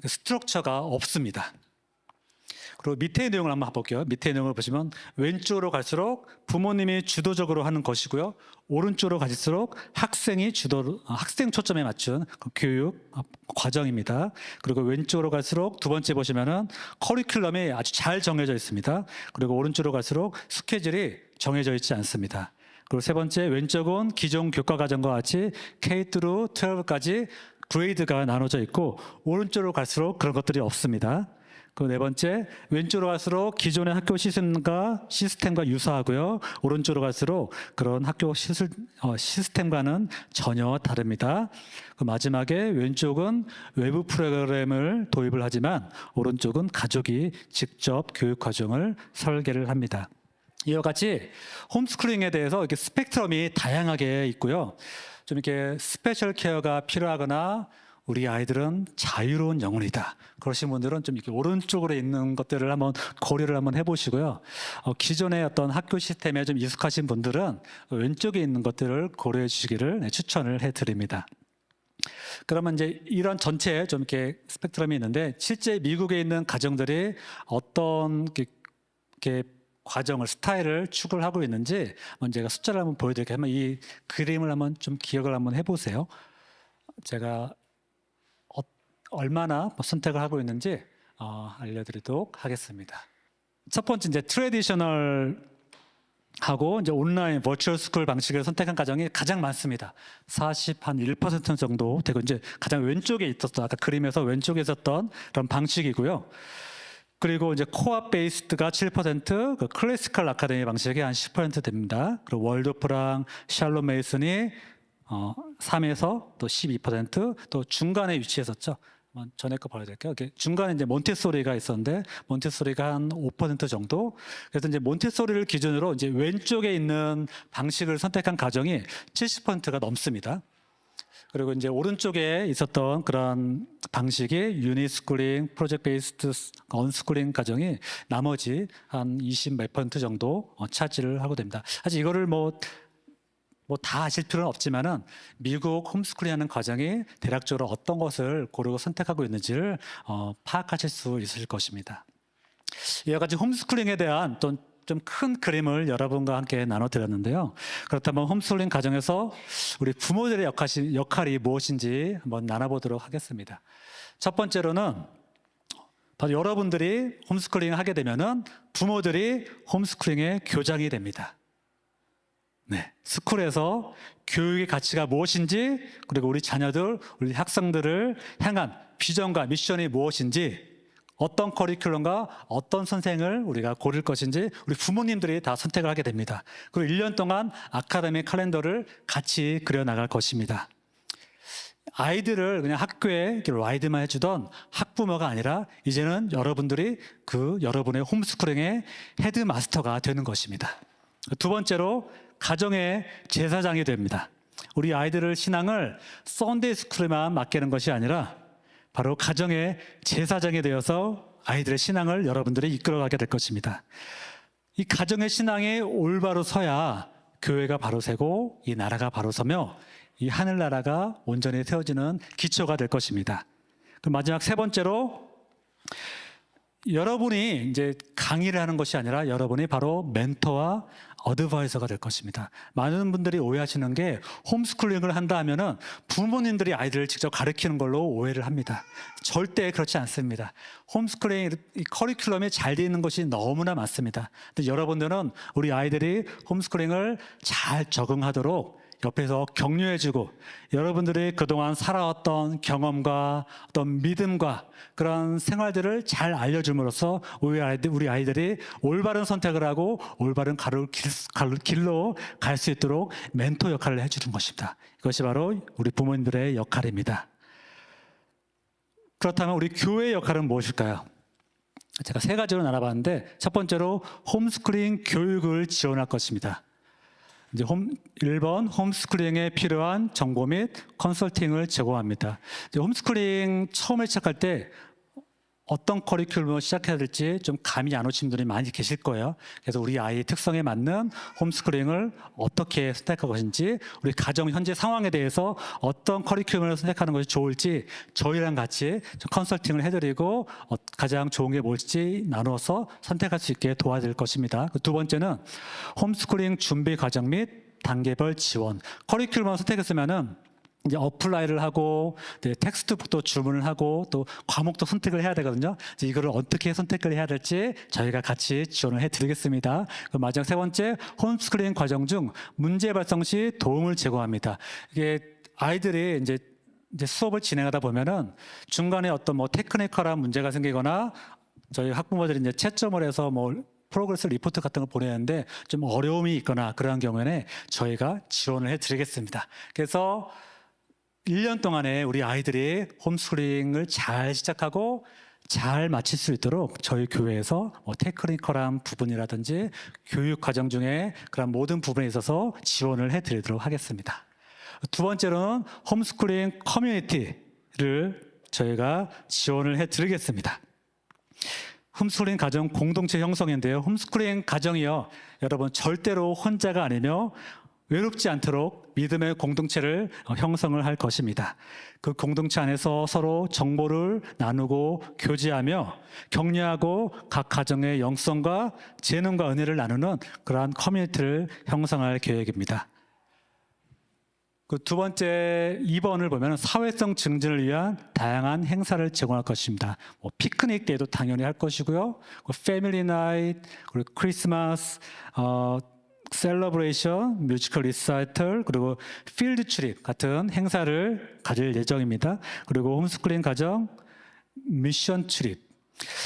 스트럭처가 없습니다. 그리고 밑에 내용을 한번 볼게요. 밑에 내용을 보시면 왼쪽으로 갈수록 부모님이 주도적으로 하는 것이고요. 오른쪽으로 갈수록 학생 초점에 맞춘 그 교육 과정입니다. 그리고 왼쪽으로 갈수록 두 번째 보시면은 커리큘럼이 아주 잘 정해져 있습니다. 그리고 오른쪽으로 갈수록 스케줄이 정해져 있지 않습니다. 그리고 세 번째 왼쪽은 기존 교과 과정과 같이 K-12까지 그레이드가 나눠져 있고 오른쪽으로 갈수록 그런 것들이 없습니다. 그 네 번째, 왼쪽으로 갈수록 기존의 학교 시스템과 유사하고요. 오른쪽으로 갈수록 그런 학교 시스템과는 전혀 다릅니다. 그 마지막에 왼쪽은 외부 프로그램을 도입을 하지만 오른쪽은 가족이 직접 교육 과정을 설계를 합니다. 이와 같이 홈스쿨링에 대해서 이렇게 스펙트럼이 다양하게 있고요. 좀 이렇게 스페셜 케어가 필요하거나 우리 아이들은 자유로운 영혼이다. 그러신 분들은 좀 이렇게 오른쪽으로 있는 것들을 한번 고려를 한번 해보시고요. 기존의 어떤 학교 시스템에 좀 익숙하신 분들은 왼쪽에 있는 것들을 고려해 주시기를 추천을 해드립니다. 그러면 이제 이런 전체 좀 이렇게 스펙트럼이 있는데 실제 미국에 있는 가정들이 어떤 이렇게 과정을 스타일을 추구를 하고 있는지 한번 제가 숫자를 한번 보여드릴게요. 한번 이 그림을 한번 좀 기억을 한번 해보세요. 제가 얼마나 선택을 하고 있는지 알려드리도록 하겠습니다. 첫 번째 이제 트래디셔널 하고 이제 온라인 버추얼 스쿨 방식을 선택한 가정이 가장 많습니다. 41% 정도 되고 이제 가장 왼쪽에 있었던 아까 그림에서 왼쪽에 있었던 그런 방식이고요. 그리고 이제 코앞 베이스드가 7%, 그 클래시컬 아카데미 방식이 한 10% 됩니다. 그리고 월도프랑 샬롯 메이슨이 3에서 또 12%, 또 중간에 위치했었죠. 전에 거 보여드릴게요. 중간에 이제 몬테소리가 있었는데 몬테소리가 한 5% 정도. 그래서 이제 몬테소리를 기준으로 이제 왼쪽에 있는 방식을 선택한 가정이 70%가 넘습니다. 그리고 이제 오른쪽에 있었던 그런 방식이 유니스쿨링, 프로젝트 베이스드 언스쿨링 가정이 나머지 한 20 몇 % 정도 차지를 하고 됩니다. 사실 이거를 뭐 다 아실 필요는 없지만은 미국 홈스쿨링 하는 과정이 대략적으로 어떤 것을 고르고 선택하고 있는지를 파악하실 수 있을 것입니다. 이와 같이 홈스쿨링에 대한 좀 큰 그림을 여러분과 함께 나눠드렸는데요. 그렇다면 홈스쿨링 과정에서 우리 부모들의 역할이 무엇인지 한번 나눠보도록 하겠습니다. 첫 번째로는 바로 여러분들이 홈스쿨링을 하게 되면은 부모들이 홈스쿨링의 교장이 됩니다. 네, 스쿨에서 교육의 가치가 무엇인지 그리고 우리 자녀들, 우리 학생들을 향한 비전과 미션이 무엇인지 어떤 커리큘럼과 어떤 선생을 우리가 고를 것인지 우리 부모님들이 다 선택을 하게 됩니다. 그리고 1년 동안 아카데미 칼렌더를 같이 그려나갈 것입니다. 아이들을 그냥 학교에 라이드만 해주던 학부모가 아니라 이제는 여러분들이 여러분의 홈스쿨링의 헤드마스터가 되는 것입니다. 두 번째로 가정의 제사장이 됩니다. 우리 아이들을 신앙을 썬데이 스쿨에만 맡기는 것이 아니라 바로 가정의 제사장이 되어서 아이들의 신앙을 여러분들이 이끌어가게 될 것입니다. 이 가정의 신앙이 올바로 서야 교회가 바로 세고 이 나라가 바로 서며 이 하늘나라가 온전히 세워지는 기초가 될 것입니다. 그럼 마지막 세 번째로 여러분이 이제 강의를 하는 것이 아니라 여러분이 바로 멘토와 어드바이저가 될 것입니다. 많은 분들이 오해하시는 게 홈스쿨링을 한다 하면은 부모님들이 아이들을 직접 가르치는 걸로 오해를 합니다. 절대 그렇지 않습니다. 홈스쿨링 커리큘럼이 잘 되어 있는 것이 너무나 많습니다. 근데 여러분들은 우리 아이들이 홈스쿨링을 잘 적응하도록 옆에서 격려해주고 여러분들이 그동안 살아왔던 경험과 어떤 믿음과 그런 생활들을 잘 알려줌으로써 우리 아이들이 올바른 선택을 하고 올바른 길로 갈 수 있도록 멘토 역할을 해주는 것입니다. 이것이 바로 우리 부모님들의 역할입니다. 그렇다면 우리 교회의 역할은 무엇일까요? 제가 세 가지로 나눠봤는데 첫 번째로 홈스쿨링 교육을 지원할 것입니다. 이제 1번 홈스쿨링에 필요한 정보 및 컨설팅을 제공합니다. 이제 홈스쿨링 처음에 시작할 때 어떤 커리큘럼을 시작해야 될지 좀 감이 안 오신 분들이 많이 계실 거예요. 그래서 우리 아이의 특성에 맞는 홈스쿨링을 어떻게 선택할 것인지, 우리 가정 현재 상황에 대해서 어떤 커리큘럼을 선택하는 것이 좋을지 저희랑 같이 컨설팅을 해드리고 가장 좋은 게 뭘지 나누어서 선택할 수 있게 도와드릴 것입니다. 두 번째는 홈스쿨링 준비 과정 및 단계별 지원. 커리큘럼을 선택했으면은 이제 어플라이를 하고 텍스트북도 주문을 하고 또 과목도 선택을 해야 되거든요. 이제 이거를 어떻게 선택을 해야 될지 저희가 같이 지원을 해드리겠습니다. 마지막 세 번째, 홈스쿨링 과정 중 문제 발생 시 도움을 제공합니다. 이게 아이들이 이제 수업을 진행하다 보면은 중간에 어떤 테크니컬한 문제가 생기거나 저희 학부모들이 이제 채점을 해서 프로그레스 리포트 같은 걸 보내는데 좀 어려움이 있거나 그러한 경우에는 저희가 지원을 해드리겠습니다. 그래서 1년 동안에 우리 아이들이 홈스쿨링을 잘 시작하고 잘 마칠 수 있도록 저희 교회에서 테크니컬한 부분이라든지 교육 과정 중에 그런 모든 부분에 있어서 지원을 해드리도록 하겠습니다. 두 번째로는 홈스쿨링 커뮤니티를 저희가 지원을 해드리겠습니다. 홈스쿨링 가정 공동체 형성인데요. 홈스쿨링 가정이요, 여러분 절대로 혼자가 아니며 외롭지 않도록 믿음의 공동체를 형성을 할 것입니다. 그 공동체 안에서 서로 정보를 나누고 교제하며 격려하고 각 가정의 영성과 재능과 은혜를 나누는 그러한 커뮤니티를 형성할 계획입니다. 그 두 번째 2번을 보면 사회성 증진을 위한 다양한 행사를 제공할 것입니다. 피크닉 때도 당연히 할 것이고요. 패밀리 나잇, 그리고 크리스마스, 셀러브레이션, 뮤지컬 리사이털, 그리고 필드 트립 같은 행사를 가질 예정입니다. 그리고 홈스쿨링 가정 미션 트립.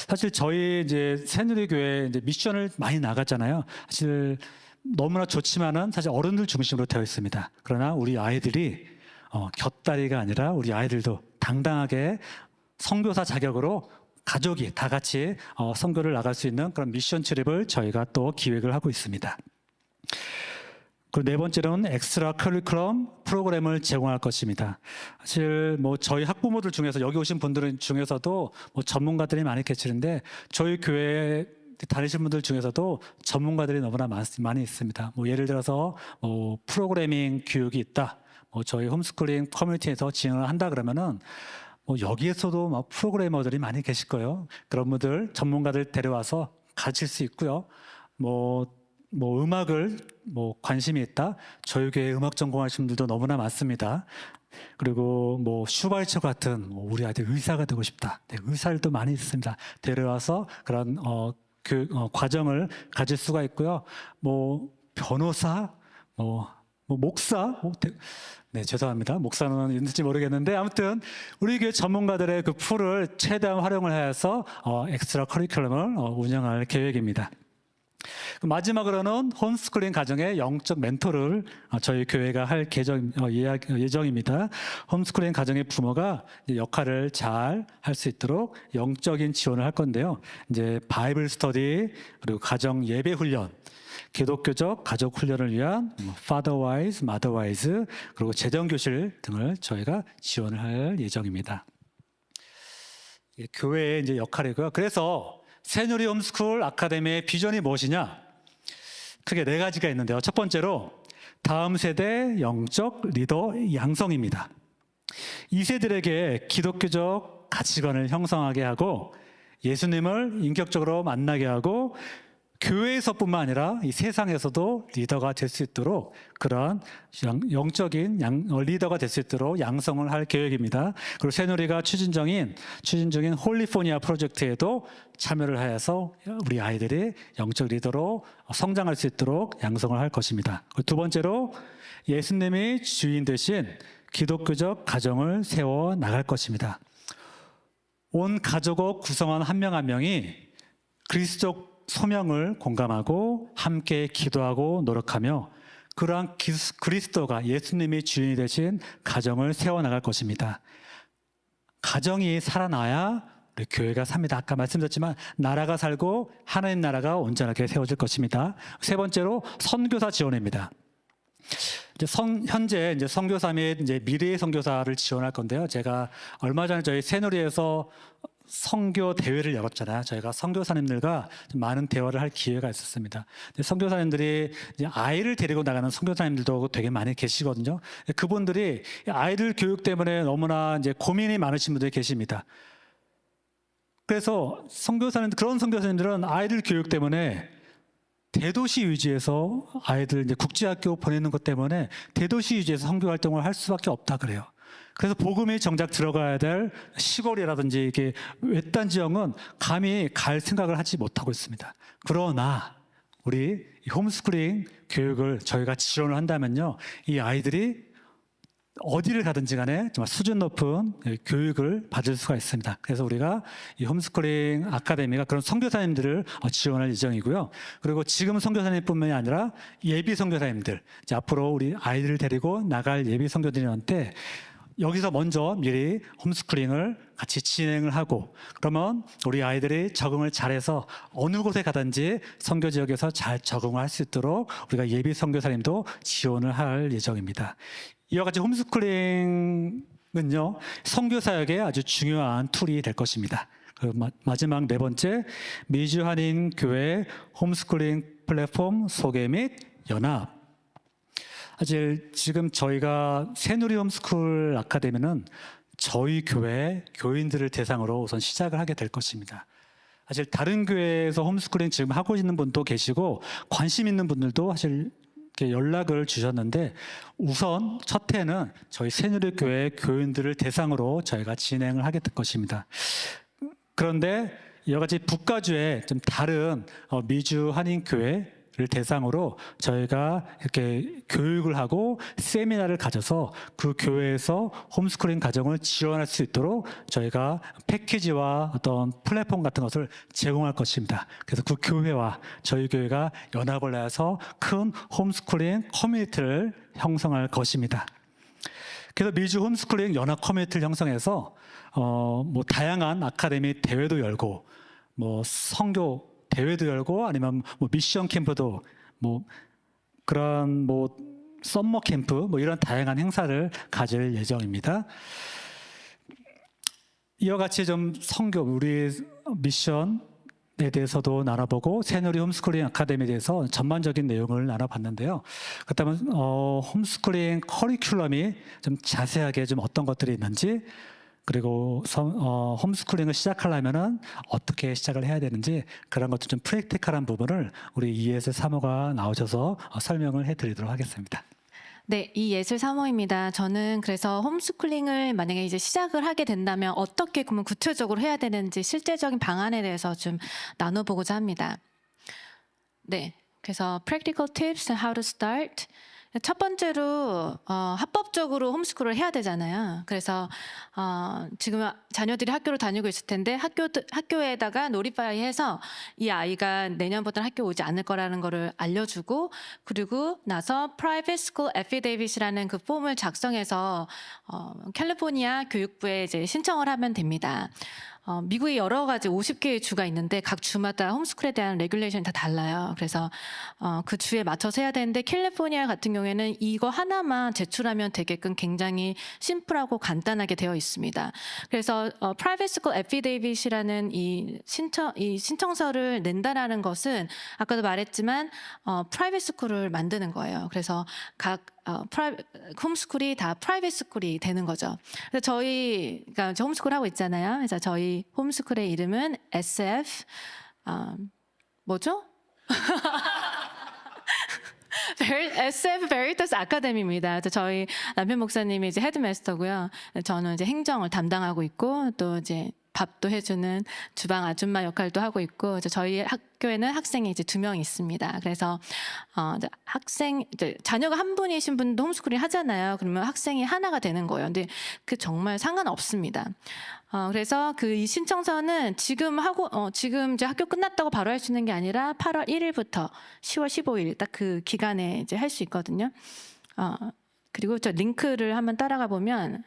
사실 저희 이제 새누리교회 이제 미션을 많이 나갔잖아요. 사실 너무나 좋지만은 사실 어른들 중심으로 되어 있습니다. 그러나 우리 아이들이 곁다리가 아니라 우리 아이들도 당당하게 선교사 자격으로 가족이 다 같이 선교를 나갈 수 있는 그런 미션 트립을 저희가 또 기획을 하고 있습니다. 그리고 네 번째로는 엑스트라 커리큘럼 프로그램을 제공할 것입니다. 사실 저희 학부모들 중에서 여기 오신 분들 중에서도 전문가들이 많이 계시는데 저희 교회에 다니신 분들 중에서도 전문가들이 너무나 많이 있습니다. 예를 들어서 프로그래밍 교육이 있다, 저희 홈스쿨링 커뮤니티에서 진행을 한다 그러면은 여기에서도 프로그래머들이 많이 계실 거예요. 그런 분들 전문가들 데려와서 가르칠 수 있고요. 음악을 관심이 있다, 저희 교회 음악 전공하신 분들도 너무나 많습니다. 그리고 슈바이처 같은 우리 아이들 의사가 되고 싶다, 의사들도 많이 있습니다. 데려와서 그런 과정을 가질 수가 있고요. 변호사, 목사, 죄송합니다. 목사는 있는지 모르겠는데 아무튼 우리 교회 전문가들의 그 풀을 최대한 활용을 해서 엑스트라 커리큘럼을 운영할 계획입니다. 마지막으로는 홈스쿨링 가정의 영적 멘토를 저희 교회가 할 예정입니다. 홈스쿨링 가정의 부모가 이제 역할을 잘 할 수 있도록 영적인 지원을 할 건데요. 이제 바이블 스터디 그리고 가정 예배 훈련, 기독교적 가족 훈련을 위한 Father Wise, Mother Wise 그리고 재정 교실 등을 저희가 지원을 할 예정입니다. 교회의 이제 역할이고요. 그래서 새누리 홈스쿨 아카데미의 비전이 무엇이냐? 크게 4가지가 있는데요. 첫 번째로 다음 세대 영적 리더 양성입니다. 2세들에게 기독교적 가치관을 형성하게 하고 예수님을 인격적으로 만나게 하고 교회에서뿐만 아니라 이 세상에서도 리더가 될 수 있도록 그러한 영적인 리더가 될 수 있도록 양성을 할 계획입니다. 그리고 새누리가 추진 중인 홀리포니아 프로젝트에도 참여를 하여서 우리 아이들이 영적 리더로 성장할 수 있도록 양성을 할 것입니다. 두 번째로 예수님이 주인 되신 기독교적 가정을 세워 나갈 것입니다. 온 가족을 구성원 한 명 한 명이 그리스도적 소명을 공감하고 함께 기도하고 노력하며 그러한 그리스도가 예수님이 주인이 되신 가정을 세워나갈 것입니다. 가정이 살아나야 우리 교회가 삽니다. 아까 말씀드렸지만 나라가 살고 하나님 나라가 온전하게 세워질 것입니다. 세 번째로 선교사 지원입니다. 현재 선교사 및 미래의 선교사를 지원할 건데요. 제가 얼마 전에 저희 새누리에서 선교 대회를 열었잖아요. 저희가 선교사님들과 많은 대화를 할 기회가 있었습니다. 선교사님들이 아이를 데리고 나가는 선교사님들도 되게 많이 계시거든요. 그분들이 아이들 교육 때문에 너무나 고민이 많으신 분들이 계십니다. 그래서 그런 선교사님들은 아이들 교육 때문에 대도시 위주에서 아이들 국제학교 보내는 것 때문에 대도시 위주에서 선교 활동을 할 수밖에 없다 그래요. 그래서 복음이 정작 들어가야 될 시골이라든지 이게 외딴 지역은 감히 갈 생각을 하지 못하고 있습니다. 그러나 우리 홈스쿨링 교육을 저희가 지원을 한다면요, 이 아이들이 어디를 가든지 간에 정말 수준 높은 교육을 받을 수가 있습니다. 그래서 우리가 이 홈스쿨링 아카데미가 그런 선교사님들을 지원할 예정이고요. 그리고 지금 선교사님뿐만이 아니라 예비 선교사님들, 앞으로 우리 아이들을 데리고 나갈 예비 선교사님한테 여기서 먼저 미리 홈스쿨링을 같이 진행을 하고 그러면 우리 아이들이 적응을 잘해서 어느 곳에 가든지 선교 지역에서 잘 적응할 수 있도록 우리가 예비 선교사님도 지원을 할 예정입니다. 이와 같이 홈스쿨링은요, 선교사역의 아주 중요한 툴이 될 것입니다. 마지막 4번째, 미주 한인 교회 홈스쿨링 플랫폼 소개 및 연합. 사실 지금 저희가 새누리 홈스쿨 아카데미는 저희 교회 교인들을 대상으로 우선 시작을 하게 될 것입니다. 사실 다른 교회에서 홈스쿨링 지금 하고 있는 분도 계시고 관심 있는 분들도 사실 이렇게 연락을 주셨는데 우선 첫 해는 저희 새누리 교회 교인들을 대상으로 저희가 진행을 하게 될 것입니다. 그런데 여러 가지 북가주의 좀 다른 미주 한인 교회를 대상으로 저희가 이렇게 교육을 하고 세미나를 가져서 그 교회에서 홈스쿨링 가정을 지원할 수 있도록 저희가 패키지와 어떤 플랫폼 같은 것을 제공할 것입니다. 그래서 그 교회와 저희 교회가 연합을 해서 큰 홈스쿨링 커뮤니티를 형성할 것입니다. 그래서 미주 홈스쿨링 연합 커뮤니티를 형성해서 뭐 다양한 아카데미 대회도 열고 뭐 선교 대회도 열고 아니면 뭐 미션 캠프도 뭐 그런 뭐 썸머 캠프 뭐 이런 다양한 행사를 가질 예정입니다. 이와 같이 좀 선교 우리 미션에 대해서도 나눠보고 새누리 홈스쿨링 아카데미에 대해서 전반적인 내용을 나눠봤는데요. 그렇다면 홈스쿨링 커리큘럼이 좀 자세하게 좀 어떤 것들이 있는지 그리고 홈스쿨링을 시작하려면은 어떻게 시작을 해야 되는지 그런 것도 좀 프랙티컬한 부분을 우리 이예슬 사모가 나오셔서 설명을 해드리도록 하겠습니다. 네, 이예슬 사모입니다. 저는 그래서 홈스쿨링을 만약에 이제 시작을 하게 된다면 어떻게 그러면 구체적으로 해야 되는지 실제적인 방안에 대해서 좀 나눠보고자 합니다. 네, 그래서 practical tips and how to start. 첫 번째로 합법적으로 홈스쿨을 해야 되잖아요. 그래서 지금 자녀들이 학교를 다니고 있을 텐데 학교에다가 노티파이해서 이 아이가 내년부터는 학교 오지 않을 거라는 거를 알려주고, 그리고 나서 Private School Affidavit이라는 그 폼을 작성해서 캘리포니아 교육부에 이제 신청을 하면 됩니다. 미국에 여러 가지 50개의 주가 있는데 각 주마다 홈스쿨에 대한 레귤레이션이 다 달라요. 그래서 그 주에 맞춰서 해야 되는데 캘리포니아 같은 경우에는 이거 하나만 제출하면 되게끔 굉장히 심플하고 간단하게 되어 있습니다. 그래서 Private School Affidavit이라는 이 신청서를 낸다라는 것은 아까도 말했지만 프라이빗 스쿨을 만드는 거예요. 그래서 각 홈스쿨이 다 프라이빗 스쿨이 되는 거죠. 그래서 저희가 홈스쿨 하고 있잖아요. 그래서 저희 홈스쿨의 이름은 SF 뭐죠? SF 베리터스 아카데미입니다. 저희 남편 목사님이 이제 헤드마스터고요. 저는 이제 행정을 담당하고 있고, 또 이제 밥도 해주는 주방 아줌마 역할도 하고 있고, 저희 학교에는 학생이 이제 2명 있습니다. 그래서 이제 자녀가 한 분이신 분도 홈스쿨링 하잖아요. 그러면 학생이 하나가 되는 거예요. 근데 그 정말 상관없습니다. 그래서 그 이 신청서는 지금 이제 학교 끝났다고 바로 할 수 있는 게 아니라 8월 1일부터 10월 15일 딱 그 기간에 이제 할 수 있거든요. 그리고 저 링크를 한번 따라가 보면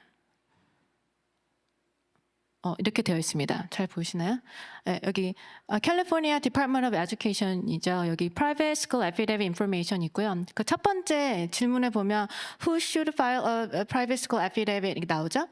이렇게 되어 있습니다. 잘 보이시나요? 네, 여기 캘리포니아 디파트먼트 오브 에듀케이션이죠. 여기 Private School Affidavit Information 있고요. 그 첫 번째 질문에 보면 Who should file a private school affidavit 이렇게 나오죠?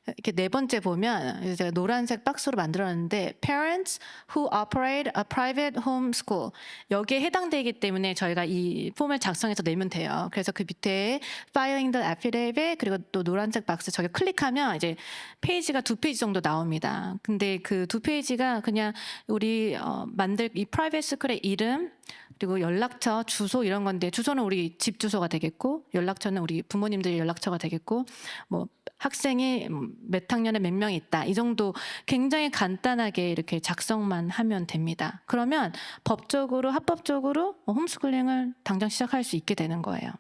이렇게 네 번째 보면 이제 노란색 박스로 만들었는데 Parents who operate a private home school, 여기에 해당되기 때문에 저희가 이 폼을 작성해서 내면 돼요. 그래서 그 밑에 Filing the affidavit, 그리고 또 노란색 박스 저기 클릭하면 이제 페이지가 2페이지 정도 나옵니다. 근데 그 2페이지가 그냥 우리 만들 이 프라이빗 스쿨의 이름, 그리고 연락처, 주소 이런 건데, 주소는 우리 집 주소가 되겠고, 연락처는 우리 부모님들의 연락처가 되겠고, 뭐 학생이 몇 학년에 몇 명 있다, 이 정도 굉장히 간단하게 이렇게 작성만 하면 됩니다. 그러면 법적으로 합법적으로 홈스쿨링을 당장 시작할 수 있게 되는 거예요.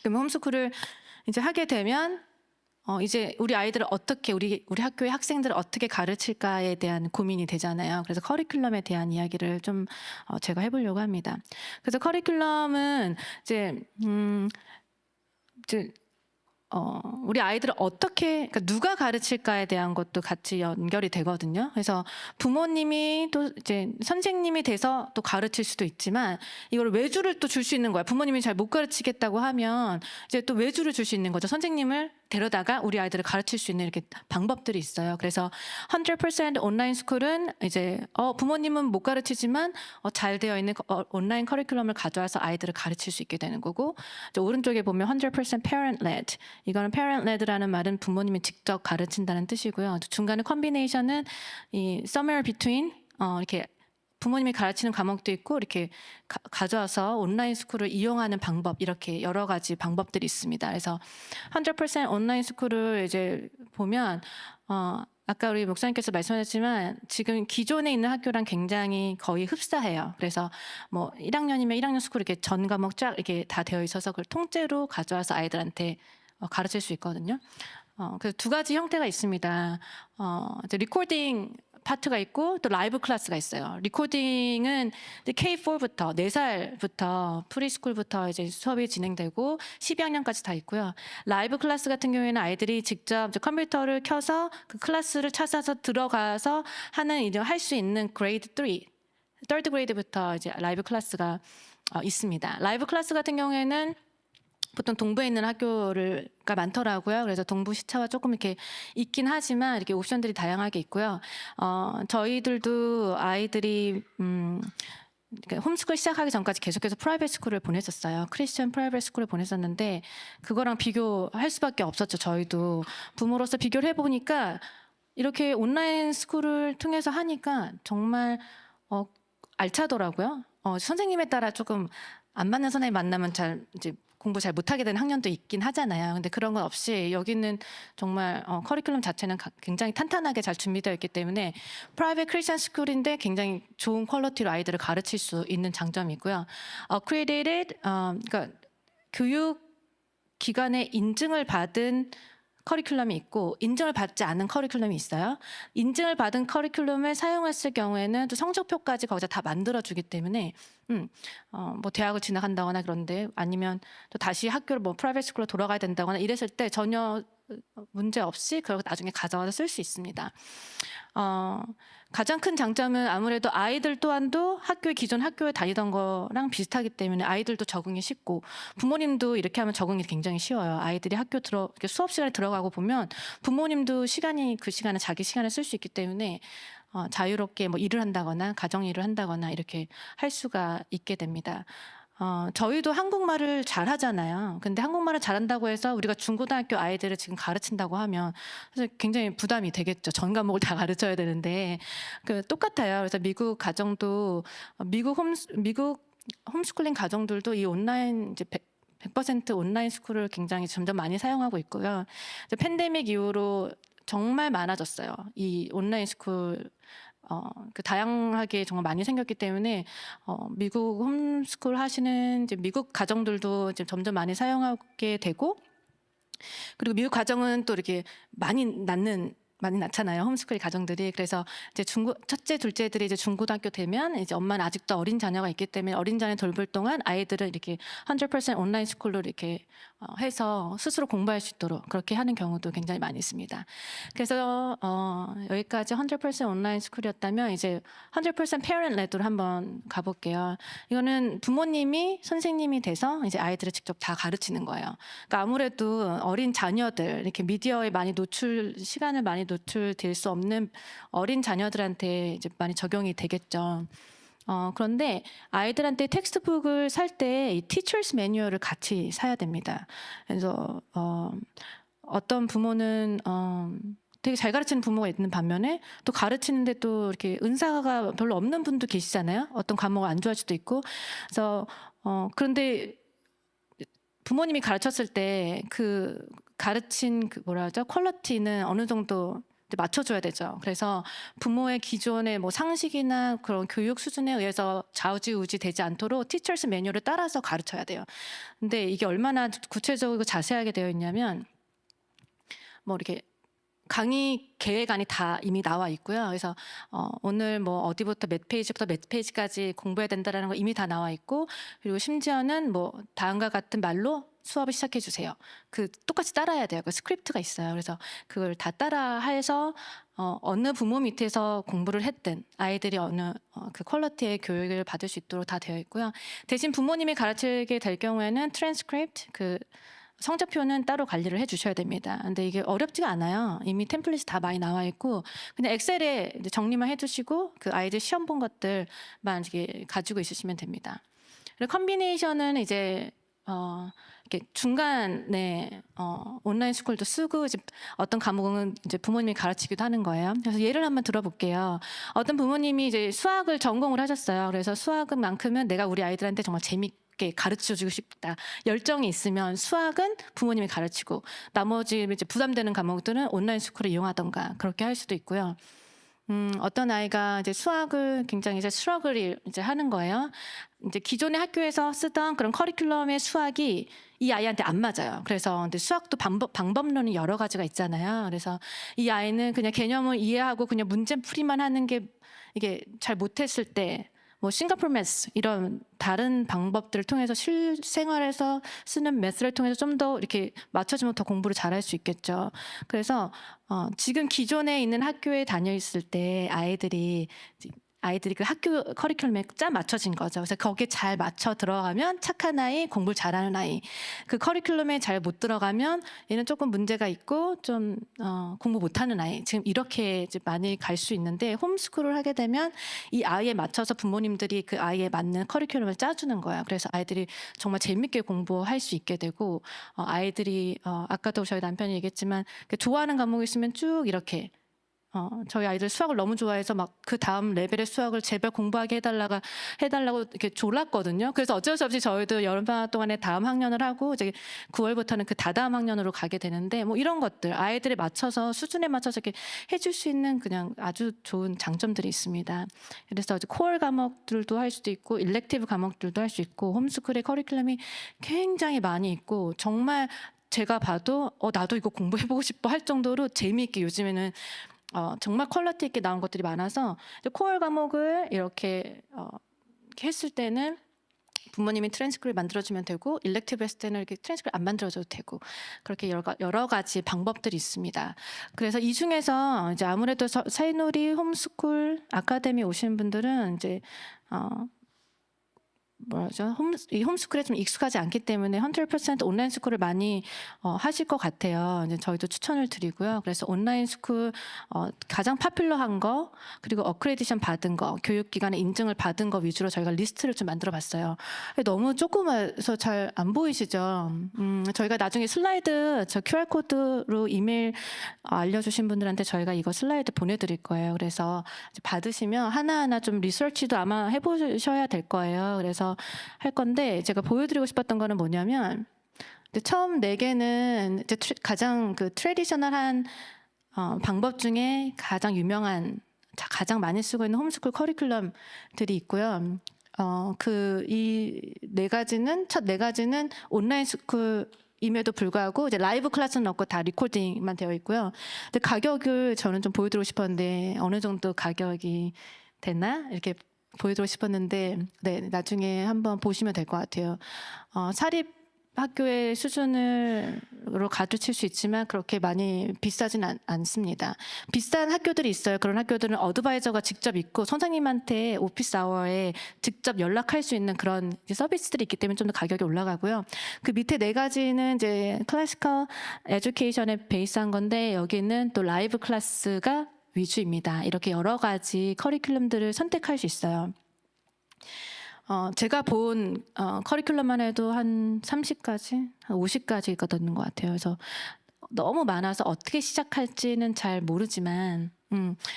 그럼 홈스쿨을 이제 하게 되면 이제 우리 아이들을 어떻게 우리 학교의 학생들을 어떻게 가르칠까에 대한 고민이 되잖아요. 그래서 커리큘럼에 대한 이야기를 좀 제가 해보려고 합니다. 그래서 커리큘럼은 이제 우리 아이들을 어떻게, 그러니까 누가 가르칠까에 대한 것도 같이 연결이 되거든요. 그래서 부모님이 또 이제 선생님이 돼서 또 가르칠 수도 있지만, 이걸 외주를 또 줄 수 있는 거야. 부모님이 잘 못 가르치겠다고 하면 이제 또 외주를 줄 수 있는 거죠. 선생님을 데려다가 우리 아이들을 가르칠 수 있는 이렇게 방법들이 있어요. 그래서 100% 온라인 스쿨은 이제 부모님은 못 가르치지만 잘 되어 있는 온라인 커리큘럼을 가져와서 아이들을 가르칠 수 있게 되는 거고, 오른쪽에 보면 100% parent led, 이거는 parent led라는 말은 부모님이 직접 가르친다는 뜻이고요. 중간에 컨비네이션은 이 somewhere between 이렇게 부모님이 가르치는 과목도 있고, 이렇게 가져와서 온라인 스쿨을 이용하는 방법, 이렇게 여러 가지 방법들이 있습니다. 그래서 100% 온라인 스쿨을 이제 보면 아까 우리 목사님께서 말씀하셨지만 지금 기존에 있는 학교랑 굉장히 거의 흡사해요. 그래서 뭐 1학년이면 1학년 스쿨 이렇게 전 과목 쫙 이렇게 다 되어 있어서 그걸 통째로 가져와서 아이들한테 가르칠 수 있거든요. 그래서 2가지 형태가 있습니다. 이제 리코딩 파트가 있고 또 라이브 클래스가 있어요. 리코딩은 K4부터 4살부터 프리스쿨부터 이제 수업이 진행되고 12학년까지 다 있고요. 라이브 클래스 같은 경우에는 아이들이 직접 이제 컴퓨터를 켜서 그 클래스를 찾아서 들어가서 하는 이제 할 수 있는 그레이드 3, 3rd 그레이드부터 이제 라이브 클래스가 있습니다. 라이브 클래스 같은 경우에는 보통 동부에 있는 학교가 많더라고요. 그래서 동부 시차가 조금 이렇게 있긴 하지만 이렇게 옵션들이 다양하게 있고요. 저희들도 아이들이 그러니까 홈스쿨 시작하기 전까지 계속해서 프라이빗 스쿨을 보냈었어요. 크리스천 프라이빗 스쿨을 보냈었는데 그거랑 비교할 수밖에 없었죠. 저희도 부모로서 비교를 해보니까 이렇게 온라인 스쿨을 통해서 하니까 정말 알차더라고요. 선생님에 따라 조금 안 맞는 선생님 만나면 잘 이제 공부 잘 못하게 되는 학년도 있긴 하잖아요. 근데 그런 건 없이 여기는 정말 커리큘럼 자체는 굉장히 탄탄하게 잘 준비되어 있기 때문에 프라이빗 크리스천 스쿨인데 굉장히 좋은 퀄리티로 아이들을 가르칠 수 있는 장점이 있고요. accredited, 그러니까 교육 기관의 인증을 받은 커리큘럼이 있고 인증을 받지 않은 커리큘럼이 있어요. 인증을 받은 커리큘럼을 사용했을 경우에는 또 성적표까지 거기서 다 만들어주기 때문에 뭐 대학을 진학한다거나 그런데 아니면 또 다시 학교를 뭐 프라이빗 스쿨로 돌아가야 된다거나 이랬을 때 전혀 문제 없이 그걸 나중에 가져와서 쓸 수 있습니다. 가장 큰 장점은 아무래도 아이들 또한도 기존 학교에 다니던 거랑 비슷하기 때문에 아이들도 적응이 쉽고 부모님도 이렇게 하면 적응이 굉장히 쉬워요. 아이들이 이렇게 수업 시간에 들어가고 보면 부모님도 그 시간에 자기 시간을 쓸 수 있기 때문에 자유롭게 뭐 일을 한다거나 가정 일을 한다거나 이렇게 할 수가 있게 됩니다. 저희도 한국말을 잘 하잖아요. 근데 한국말을 잘한다고 해서 우리가 중고등학교 아이들을 지금 가르친다고 하면 사실 굉장히 부담이 되겠죠. 전 과목을 다 가르쳐야 되는데 똑같아요. 그래서 미국 가정도 미국 홈스쿨링 가정들도 이 온라인 이제 100% 온라인 스쿨을 굉장히 점점 많이 사용하고 있고요. 이제 팬데믹 이후로 정말 많아졌어요. 이 온라인 스쿨 다양하게 정말 많이 생겼기 때문에 미국 홈스쿨 하시는 이제 미국 가정들도 이제 점점 많이 사용하게 되고 그리고 미국 가정은 또 이렇게 많이 낳잖아요. 홈스쿨 가정들이. 그래서 이제 첫째, 둘째들이 이제 중고등학교 되면 이제 엄마는 아직도 어린 자녀가 있기 때문에 어린 자녀 돌볼 동안 아이들을 이렇게 100% 온라인 스쿨로 이렇게 해서 스스로 공부할 수 있도록 그렇게 하는 경우도 굉장히 많이 있습니다. 그래서 여기까지 100% 온라인 스쿨이었다면 이제 100% parent led로 한번 가볼게요. 이거는 부모님이 선생님이 돼서 이제 아이들을 직접 다 가르치는 거예요. 그러니까 아무래도 어린 자녀들 이렇게 미디어에 많이 시간을 많이 노출될 수 없는 어린 자녀들한테 이제 많이 적용이 되겠죠. 그런데 아이들한테 텍스트북을 살 때 이 티처스 매뉴얼을 같이 사야 됩니다. 그래서 어떤 부모는 되게 잘 가르치는 부모가 있는 반면에 또 가르치는데 또 이렇게 은사가 별로 없는 분도 계시잖아요. 어떤 과목을 안 좋아할 수도 있고. 그래서 그런데 부모님이 가르쳤을 때 그 가르친 뭐라 하죠? 퀄리티는 어느 정도 맞춰줘야 되죠. 그래서 부모의 기존의 뭐 상식이나 그런 교육 수준에 의해서 좌우지우지 되지 않도록 티처스 매뉴얼을 따라서 가르쳐야 돼요. 근데 이게 얼마나 구체적이고 자세하게 되어 있냐면 뭐 이렇게 강의 계획안이 다 이미 나와 있고요. 그래서 오늘 뭐 어디부터 몇 페이지부터 몇 페이지까지 공부해야 된다라는 거 이미 다 나와 있고 그리고 심지어는 뭐 다음과 같은 말로 수업을 시작해 주세요. 똑같이 따라야 돼요. 그 스크립트가 있어요. 그래서 그걸 다 따라해서 어느 부모 밑에서 공부를 했든 아이들이 어느 그 퀄리티의 교육을 받을 수 있도록 다 되어 있고요. 대신 부모님이 가르치게 될 경우에는 트랜스크립트 성적표는 따로 관리를 해주셔야 됩니다. 근데 이게 어렵지가 않아요. 이미 템플릿이 다 많이 나와 있고 그냥 엑셀에 이제 정리만 해두시고 그 아이들 시험 본 것들만 이렇게 가지고 있으시면 됩니다. 그리고 컨비네이션은 이제 이렇게 중간에 온라인 스쿨도 쓰고 이제 어떤 과목은 이제 부모님이 가르치기도 하는 거예요. 그래서 예를 한번 들어볼게요. 어떤 부모님이 이제 수학을 전공을 하셨어요. 그래서 수학만큼은 내가 우리 아이들한테 정말 재밌게 가르쳐주고 싶다. 열정이 있으면 수학은 부모님이 가르치고 나머지 이제 부담되는 과목들은 온라인 스쿨을 이용하던가 그렇게 할 수도 있고요. 어떤 아이가 이제 수학을 굉장히 이제 스트러글을 이제 하는 거예요. 이제 기존의 학교에서 쓰던 그런 커리큘럼의 수학이 이 아이한테 안 맞아요. 그래서 근데 수학도 방법론이 여러 가지가 있잖아요. 그래서 이 아이는 그냥 개념을 이해하고 그냥 문제풀이만 하는 게 이게 잘 못했을 때 뭐 싱가포르 매스 이런 다른 방법들을 통해서 실생활에서 쓰는 매스를 통해서 좀 더 이렇게 맞춰주면 더 공부를 잘할 수 있겠죠. 그래서 지금 기존에 있는 학교에 다녀 있을 때 아이들이 그 학교 커리큘럼에 짜 맞춰진 거죠. 그래서 거기에 잘 맞춰 들어가면 착한 아이, 공부를 잘하는 아이. 그 커리큘럼에 잘 못 들어가면 얘는 조금 문제가 있고 좀 공부 못하는 아이. 지금 이렇게 이제 많이 갈 수 있는데 홈스쿨을 하게 되면 이 아이에 맞춰서 부모님들이 그 아이에 맞는 커리큘럼을 짜주는 거예요. 그래서 아이들이 정말 재밌게 공부할 수 있게 되고 아이들이 아까도 저희 남편이 얘기했지만 좋아하는 과목이 있으면 쭉 이렇게 저희 아이들 수학을 너무 좋아해서 막 그 다음 레벨의 수학을 제발 공부하게 해달라고 이렇게 졸랐거든요. 그래서 어쩔 수 없이 저희도 여름방학 동안에 다음 학년을 하고 이제 9월부터는 그 다다음 학년으로 가게 되는데 뭐 이런 것들 아이들에 맞춰서 수준에 맞춰서 이렇게 해줄 수 있는 그냥 아주 좋은 장점들이 있습니다. 그래서 이제 코어 과목들도 할 수도 있고 일렉티브 과목들도 할 수 있고 홈스쿨의 커리큘럼이 굉장히 많이 있고 정말 제가 봐도 나도 이거 공부해보고 싶어 할 정도로 재미있게 요즘에는 정말 퀄리티 있게 나온 것들이 많아서 이제 코어 과목을 이렇게 했을 때는 부모님이 트랜스크립트 만들어주면 되고 일렉티브 했을 때는 이렇게 트랜스크립트 안 만들어줘도 되고 그렇게 여러 가지 방법들이 있습니다. 그래서 이 중에서 이제 아무래도 사이놀이 홈스쿨 아카데미 오신 분들은 이제 이 홈스쿨에 좀 익숙하지 않기 때문에 100% 온라인 스쿨을 많이 하실 것 같아요. 이제 저희도 추천을 드리고요. 그래서 온라인 스쿨 가장 파퓰러한 거 그리고 어크레디션 받은 거 교육기관의 인증을 받은 거 위주로 저희가 리스트를 좀 만들어봤어요. 너무 조그마해서 잘 안 보이시죠? 저희가 나중에 슬라이드 저 QR 코드로 이메일 알려주신 분들한테 저희가 이거 슬라이드 보내드릴 거예요. 그래서 받으시면 하나하나 좀 리서치도 아마 해보셔야 될 거예요. 그래서 할 건데 제가 보여드리고 싶었던 거는 뭐냐면 처음 4개는 이제 가장 그 트레디셔널한 방법 중에 가장 유명한 가장 많이 쓰고 있는 홈스쿨 커리큘럼들이 있고요. 이 4가지는 첫 4가지는 온라인 스쿨 임에도 불구하고 이제 라이브 클래스는 없고 다 리코딩만 되어 있고요. 근데 가격을 저는 좀 보여드리고 싶었는데 어느 정도 가격이 되나 이렇게 보여드리고 싶었는데 네 나중에 한번 보시면 될 것 같아요. 사립 학교의 수준으로 가르칠 수 있지만 그렇게 많이 비싸진 않습니다. 비싼 학교들이 있어요. 그런 학교들은 어드바이저가 직접 있고 선생님한테 오피스 아워에 직접 연락할 수 있는 그런 서비스들이 있기 때문에 좀 더 가격이 올라가고요. 그 밑에 4가지는 이제 클래시컬 에듀케이션에 베이스한 건데 여기는 또 라이브 클래스가 위주입니다. 이렇게 여러 가지 커리큘럼들을 선택할 수 있어요. 제가 본 커리큘럼만 해도 한 30가지, 한 50가지가 되는 것 같아요. 그래서 너무 많아서 어떻게 시작할지는 잘 모르지만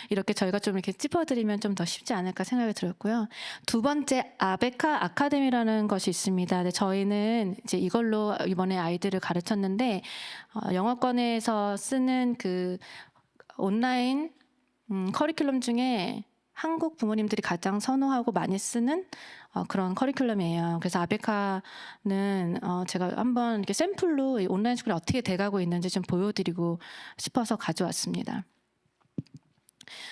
이렇게 저희가 좀 이렇게 짚어드리면 좀 더 쉽지 않을까 생각이 들었고요. 두 번째 아베카 아카데미라는 것이 있습니다. 근데 저희는 이제 이걸로 이번에 아이들을 가르쳤는데 영어권에서 쓰는 그 온라인 커리큘럼 중에 한국 부모님들이 가장 선호하고 많이 쓰는 그런 커리큘럼이에요. 그래서 아베카는 제가 한번 이렇게 샘플로 이 온라인 스쿨이 어떻게 돼가고 있는지 좀 보여드리고 싶어서 가져왔습니다.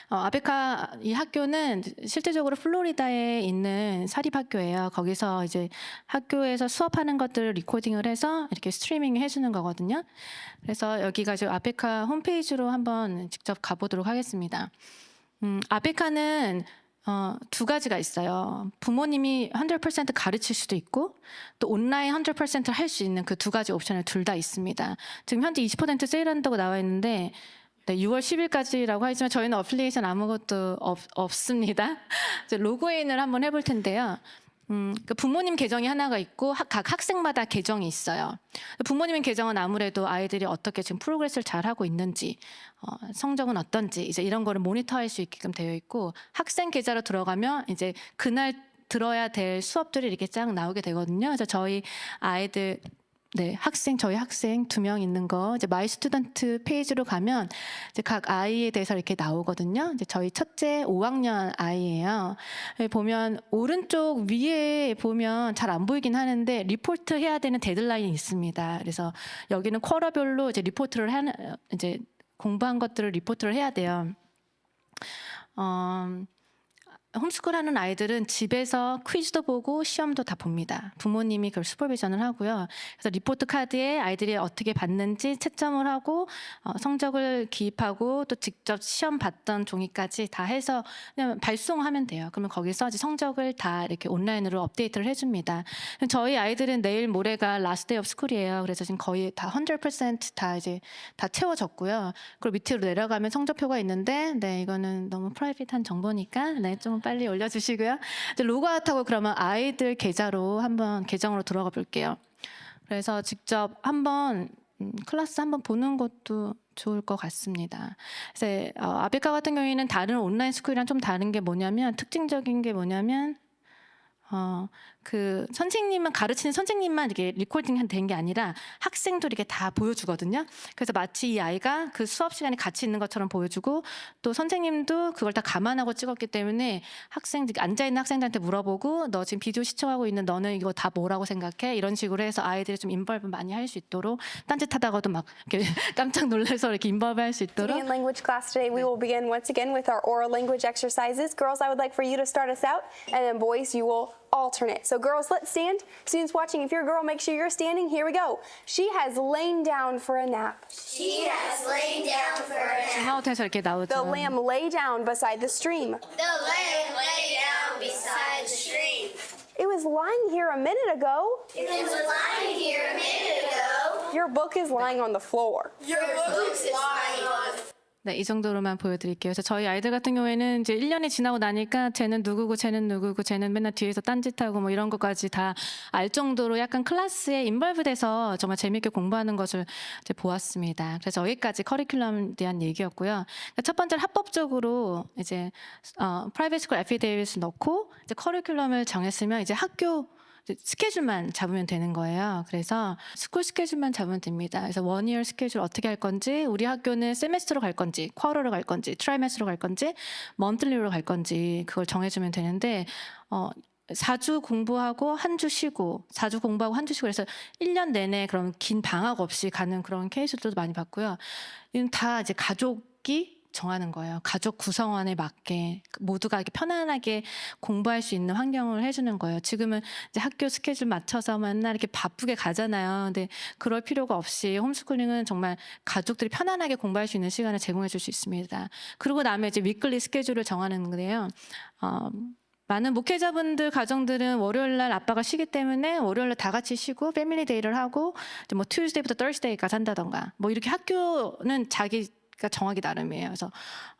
아베카 이 학교는 실제적으로 플로리다에 있는 사립학교예요. 거기서 이제 학교에서 수업하는 것들을 리코딩을 해서 이렇게 스트리밍 해주는 거거든요. 그래서 여기가 지금 아베카 홈페이지로 한번 직접 가보도록 하겠습니다. 아베카는 2가지가 있어요. 부모님이 100% 가르칠 수도 있고 또 온라인 100% 할 수 있는 그 2가지 옵션을 둘 다 있습니다. 지금 현재 20% 세일한다고 나와 있는데 네, 6월 10일까지라고 하지만 저희는 어플리케이션 아무것도 없습니다. 이제 로그인을 한번 해볼 텐데요. 그 부모님 계정이 하나가 있고 각 학생마다 계정이 있어요. 부모님 계정은 아무래도 아이들이 어떻게 지금 프로그레스를 잘 하고 있는지, 성적은 어떤지 이제 이런 거를 모니터할 수 있게끔 되어 있고 학생 계좌로 들어가면 이제 그날 들어야 될 수업들이 이렇게 쫙 나오게 되거든요. 그래서 저희 아이들 저희 학생 2명 있는 거 이제 마이 스튜던트 페이지로 가면 이제 각 아이에 대해서 이렇게 나오거든요. 이제 저희 첫째 5학년 아이예요. 여기 보면 오른쪽 위에 보면 잘 안 보이긴 하는데 리포트 해야 되는 데드라인이 있습니다. 그래서 여기는 쿼터별로 이제 리포트를 이제 공부한 것들을 리포트를 해야 돼요. 홈스쿨 하는 아이들은 집에서 퀴즈도 보고 시험도 다 봅니다. 부모님이 그걸 슈퍼비전을 하고요. 그래서 리포트 카드에 아이들이 어떻게 봤는지 채점을 하고 성적을 기입하고 또 직접 시험 봤던 종이까지 다 해서 그냥 발송하면 돼요. 그러면 거기서 이제 성적을 다 이렇게 온라인으로 업데이트를 해줍니다. 저희 아이들은 내일 모레가 라스트 데이 오브 스쿨이에요. 그래서 지금 거의 다 100%다 이제 다 채워졌고요. 그리고 밑으로 내려가면 성적표가 있는데 이거는 너무 프라이빗한 정보니까 좀 빨리 올려주시고요. 이제 로그아웃하고 그러면 아이들 계정으로 들어가 볼게요. 그래서 직접 한번 클래스 한번 보는 것도 좋을 것 같습니다. 그래서 아베카 같은 경우에는 다른 온라인 스쿨이랑 좀 다른 게 뭐냐면 특징적인 게 뭐냐면 그 선생님은 가르치는 선생님만 이렇게 리코딩 된 게 아니라 학생도 이렇게 다 보여주거든요. 그래서 마치 이 아이가 그 수업 시간에 같이 있는 것처럼 보여주고 또 선생님도 그걸 다 감안하고 찍었기 때문에 학생들 앉아 있는 학생들한테 물어보고 너 지금 비디오 시청하고 있는 너는 이거 다 뭐라고 생각해? 이런 식으로 해서 아이들이 좀 인벌브 많이 할 수 있도록 딴짓하다가도 막 이렇게 깜짝 놀라서 이렇게 인벌브 할 수 있도록. In language class today, we will begin once again with our oral language exercises. Girls, I would like for you to start us out, and then boys, you will alternate. So girls, let's stand. Students watching, if you're a girl, make sure you're standing. Here we go. She has lain down for a nap. She has lain down for a nap. 줌아웃해서 이렇게 The 나오죠. lamb lay down beside the stream. The lamb lay down beside the stream. It was lying here a minute ago. It was lying here a minute ago. Your book is lying on the floor. Your book is lying on the 네, 이 정도로만 보여드릴게요. 그래서 저희 아이들 같은 경우에는 이제 1년이 지나고 나니까 쟤는 누구고 쟤는 누구고 쟤는 맨날 뒤에서 딴짓하고 뭐 이런 것까지 다 알 정도로 약간 클래스에 인벌브돼서 정말 재밌게 공부하는 것을 이제 보았습니다. 그래서 여기까지 커리큘럼에 대한 얘기였고요. 그러니까 첫 번째로 합법적으로 이제 프라이빗 스쿨 애피데이빗을 넣고 이제 커리큘럼을 정했으면 이제 학교 스케줄만 잡으면 되는 거예요. 그래서 스쿨 스케줄만 잡으면 됩니다. 그래서 원이어 스케줄 어떻게 할 건지, 우리 학교는 세메스터로 갈 건지, 쿼터로 갈 건지, 트라이메스터로 갈 건지, 먼틀리로 갈 건지 그걸 정해주면 되는데 4주 공부하고 한 주 쉬고 4주 공부하고 한 주 쉬고 그래서 1년 내내 그런 긴 방학 없이 가는 그런 케이스들도 많이 봤고요. 이건 다 이제 가족이 정하는 거예요. 가족 구성원에 맞게 모두가 이렇게 편안하게 공부할 수 있는 환경을 해주는 거예요. 지금은 이제 학교 스케줄 맞춰서 맨날 이렇게 바쁘게 가잖아요. 근데 그럴 필요가 없이 홈스쿨링은 정말 가족들이 편안하게 공부할 수 있는 시간을 제공해 줄 수 있습니다. 그리고 나면 이제 위클리 스케줄을 정하는 건데요. 많은 목회자분들 가정들은 월요일 날 아빠가 쉬기 때문에 월요일 날 다 같이 쉬고 패밀리 데이를 하고 이제 뭐 투즈데이부터 thursday까지 한다던가 뭐 이렇게 학교는 자기가 정하기 나름이에요. 그래서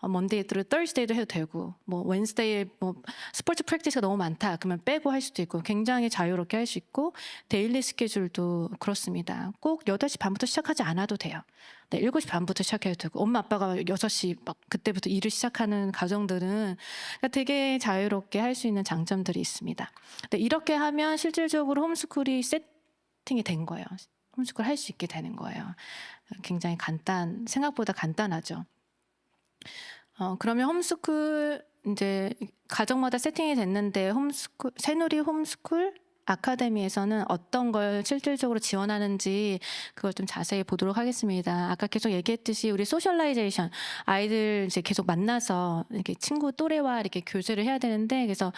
먼데이도 thursday도 해도 되고 뭐 웬스데이에 뭐 스포츠 프랙티스가 너무 많다 그러면 빼고 할 수도 있고 굉장히 자유롭게 할 수 있고 데일리 스케줄도 그렇습니다. 꼭 8시 반부터 시작하지 않아도 돼요. 네, 7시 반부터 시작해도 되고 엄마 아빠가 6시 막 그때부터 일을 시작하는 가정들은 되게 자유롭게 할 수 있는 장점들이 있습니다. 네, 이렇게 하면 실질적으로 홈스쿨이 세팅이 된 거예요. 홈스쿨 할 수 있게 되는 거예요. 굉장히 생각보다 간단하죠. 그러면 홈스쿨 이제 가정마다 세팅이 됐는데 새누리 홈스쿨 아카데미에서는 어떤 걸 실질적으로 지원하는지 그걸 좀 자세히 보도록 하겠습니다. 아까 계속 얘기했듯이 우리 소셜라이제이션 아이들 이제 계속 만나서 이렇게 친구 또래와 이렇게 교제를 해야 되는데 그래서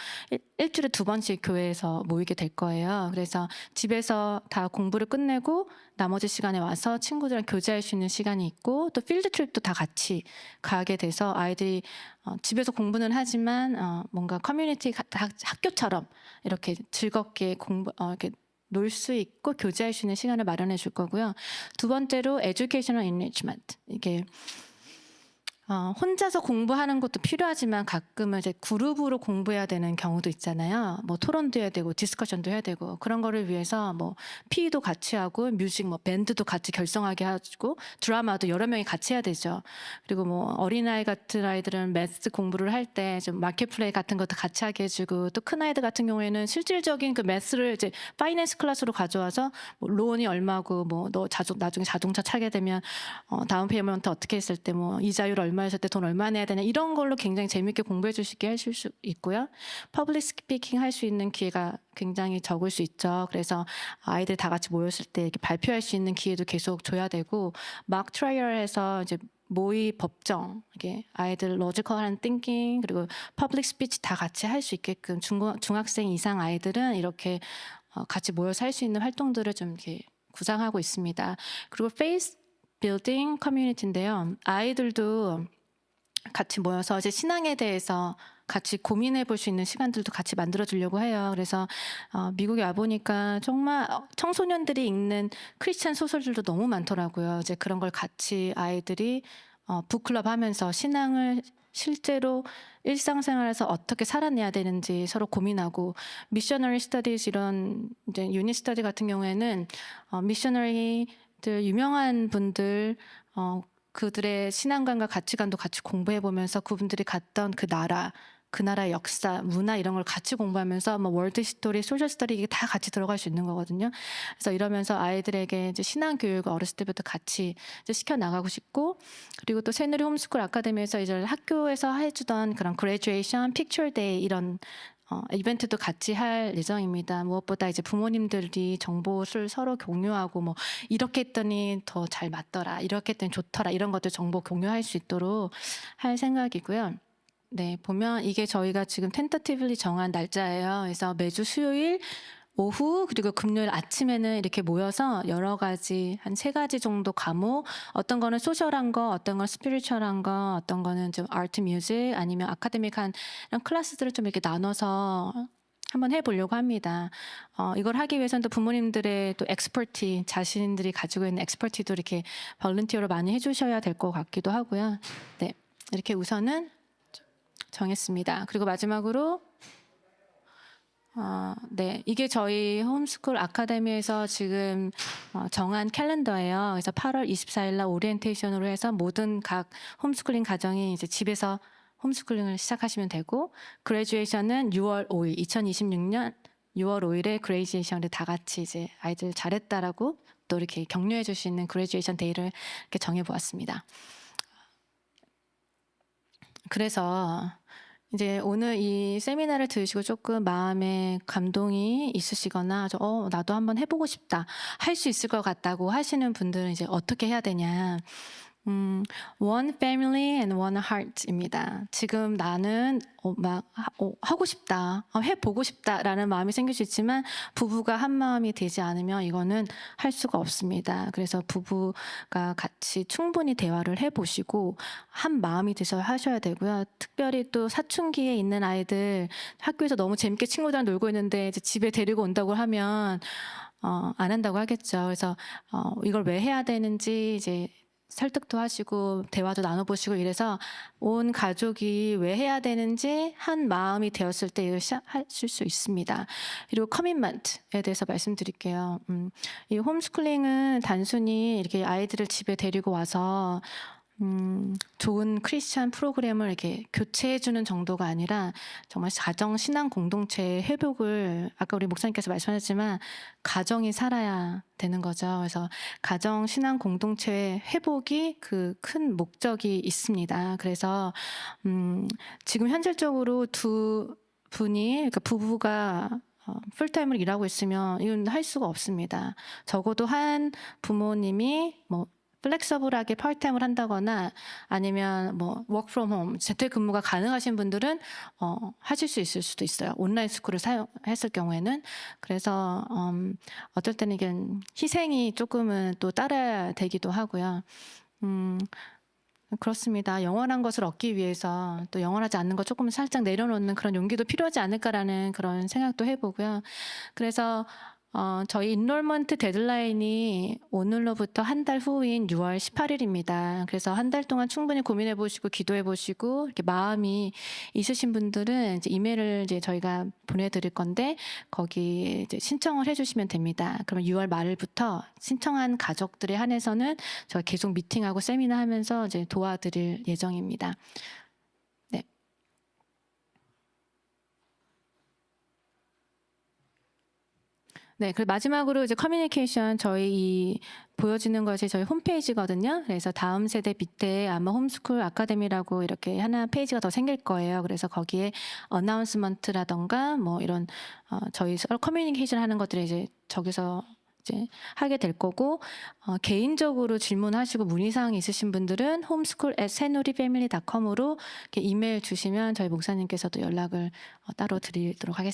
일주일에 2번씩 교회에서 모이게 될 거예요. 그래서 집에서 다 공부를 끝내고 나머지 시간에 와서 친구들이랑 교제할 수 있는 시간이 있고 또 필드 트립도 다 같이 가게 돼서 아이들이 집에서 공부는 하지만 뭔가 커뮤니티 학교처럼 이렇게 즐겁게 이렇게 놀 수 있고 교제할 수 있는 시간을 마련해 줄 거고요. 두 번째로 educational enrichment 이게 혼자서 공부하는 것도 필요하지만 가끔은 이제 그룹으로 공부해야 되는 경우도 있잖아요. 뭐 토론도 해야 되고 디스커션도 해야 되고 그런 거를 위해서 뭐 PE도 같이 하고 뮤직 뭐 밴드도 같이 결성하게 하고 드라마도 여러 명이 같이 해야 되죠. 그리고 뭐 어린아이 같은 아이들은 매스 공부를 할 때 좀 마켓 플레이 같은 것도 같이 하게 해주고 또 큰 아이들 같은 경우에는 실질적인 그 매스를 이제 파이낸스 클래스로 가져와서 뭐 론이 얼마고 뭐 너 나중에 자동차 차게 되면 다운 페이먼트 어떻게 했을 때 뭐 이자율 얼마 했을 때 돈 얼마 내야 되냐 이런 걸로 굉장히 재밌게 공부해 줄 수 있게 하실 수 있고요. 퍼블릭 스피킹 할 수 있는 기회가 굉장히 적을 수 있죠. 그래서 아이들 다 같이 모였을 때 이렇게 발표할 수 있는 기회도 계속 줘야 되고 막 트라이얼해서 이제 모의 법정 이게 아이들 로지컬한 띵킹 그리고 퍼블릭 스피치 다 같이 할 수 있게끔 중학생 이상 아이들은 이렇게 같이 모여서 할 수 있는 활동들을 좀 이렇게 구상하고 있습니다. 그리고 페이스 빌딩 커뮤니티인데요. 아이들도 같이 모여서 이제 신앙에 대해서 같이 고민해 볼 수 있는 시간들도 같이 만들어 주려고 해요. 그래서 미국에 와 보니까 정말 청소년들이 읽는 크리스찬 소설들도 너무 많더라고요. 이제 그런 걸 같이 아이들이 북클럽 하면서 신앙을 실제로 일상생활에서 어떻게 살아내야 되는지 서로 고민하고 미셔너리 스터디스 이런 이제 유닛 스터디 같은 경우에는 미셔너리 유명한 분들 그들의 신앙관과 가치관도 같이 공부해 보면서 그분들이 갔던 그 나라의 역사, 문화 이런 걸 같이 공부하면서 뭐 월드 히스토리, 소셜 스터디 이게 다 같이 들어갈 수 있는 거거든요. 그래서 이러면서 아이들에게 이제 신앙 교육을 어렸을 때부터 같이 이제 시켜 나가고 싶고, 그리고 또 새누리 홈스쿨 아카데미에서 이제 학교에서 해주던 그런 그레듀에이션, 픽처 데이 이런 이벤트도 같이 할 예정입니다. 무엇보다 이제 부모님들이 정보를 서로 공유하고 뭐 이렇게 했더니 더 잘 맞더라, 이렇게 했더니 좋더라 이런 것들 정보 공유할 수 있도록 할 생각이고요. 네, 보면 이게 저희가 지금 텐터티블리 정한 날짜예요. 그래서 매주 수요일 오후 그리고 금요일 아침에는 이렇게 모여서 여러 가지 한 3가지 정도 과목, 어떤 거는 소셜한 거, 어떤 건 스피리추얼한 거, 어떤 거는 좀 아트 뮤직 아니면 아카데믹한 이런 클래스들을 좀 이렇게 나눠서 한번 해보려고 합니다. 이걸 하기 위해서는 또 부모님들의 또 엑스퍼티, 자신들이 가지고 있는 엑스퍼티도 이렇게 볼런티어로 많이 해주셔야 될 것 같기도 하고요. 네, 이렇게 우선은 정했습니다. 그리고 마지막으로 네, 이게 저희 홈스쿨 아카데미에서 지금 정한 캘린더예요. 그래서 8월 24일 날 오리엔테이션으로 해서 모든 각 홈스쿨링 가정이 이제 집에서 홈스쿨링을 시작하시면 되고, 그레듀에이션은 6월 5일, 2026년 6월 5일에 그레듀에이션을 다 같이 이제 아이들 잘했다라고 또 이렇게 격려해 줄 수 있는 그레듀에이션 데이를 이렇게 정해 보았습니다. 그래서 이제 오늘 이 세미나를 들으시고 조금 마음에 감동이 있으시거나 나도 한번 해보고 싶다, 할 수 있을 것 같다고 하시는 분들은 이제 어떻게 해야 되냐. One family and one heart입니다. 지금 나는 하고 싶다, 해보고 싶다라는 마음이 생길 수 있지만 부부가 한 마음이 되지 않으면 이거는 할 수가 없습니다. 그래서 부부가 같이 충분히 대화를 해보시고 한 마음이 돼서 하셔야 되고요. 특별히 또 사춘기에 있는 아이들, 학교에서 너무 재밌게 친구들이랑 놀고 있는데 이제 집에 데리고 온다고 하면 안 한다고 하겠죠. 그래서 이걸 왜 해야 되는지 이제 설득도 하시고 대화도 나눠보시고 이래서 온 가족이 왜 해야 되는지 한 마음이 되었을 때 이걸 하실 수 있습니다. 그리고 커밋먼트에 대해서 말씀드릴게요. 이 홈스쿨링은 단순히 이렇게 아이들을 집에 데리고 와서 좋은 크리스찬 프로그램을 이렇게 교체해주는 정도가 아니라 정말 가정 신앙 공동체의 회복을, 아까 우리 목사님께서 말씀하셨지만 가정이 살아야 되는 거죠. 그래서 가정 신앙 공동체의 회복이 그 큰 목적이 있습니다. 그래서 지금 현실적으로 두 분이, 그러니까 부부가 풀타임으로 일하고 있으면 이건 할 수가 없습니다. 적어도 한 부모님이 뭐 플렉서블하게 파트타임을 한다거나 아니면 뭐 워크 프롬 홈, 재택근무가 가능하신 분들은 하실 수 있을 수도 있어요. 온라인 스쿨을 사용했을 경우에는. 그래서 어떨 때는 이게 희생이 조금은 또 따라야 되기도 하고요. 그렇습니다. 영원한 것을 얻기 위해서 또 영원하지 않는 것 조금 살짝 내려놓는 그런 용기도 필요하지 않을까라는 그런 생각도 해보고요. 그래서 저희 인롤먼트 데드라인이 오늘로부터 한 달 후인 6월 18일입니다. 그래서 한 달 동안 충분히 고민해 보시고 기도해 보시고 이렇게 마음이 있으신 분들은 이제 이메일을 이제 저희가 보내드릴 건데 거기 이제 신청을 해주시면 됩니다. 그러면 6월 말부터 신청한 가족들에 한해서는 저희가 계속 미팅하고 세미나 하면서 이제 도와드릴 예정입니다. 네, 그리고 마지막으로 이제 커뮤니케이션 저희 이 보여지는 것이 저희 홈페이지거든요. 그래서 다음 세대 밑에 아마 홈스쿨 아카데미라고 이렇게 하나 페이지가 더 생길 거예요. 그래서 거기에 어나운스먼트라던가 뭐 이런 저희 서로 커뮤니케이션 하는 것들을 이제 저기서 이제 하게 될 거고, 개인적으로 질문하시고 문의사항이 있으신 분들은 homeschool@새누리패밀리.com으로 이렇게 이메일 주시면 저희 목사님께서도 연락을 따로 드리도록 하겠습니다.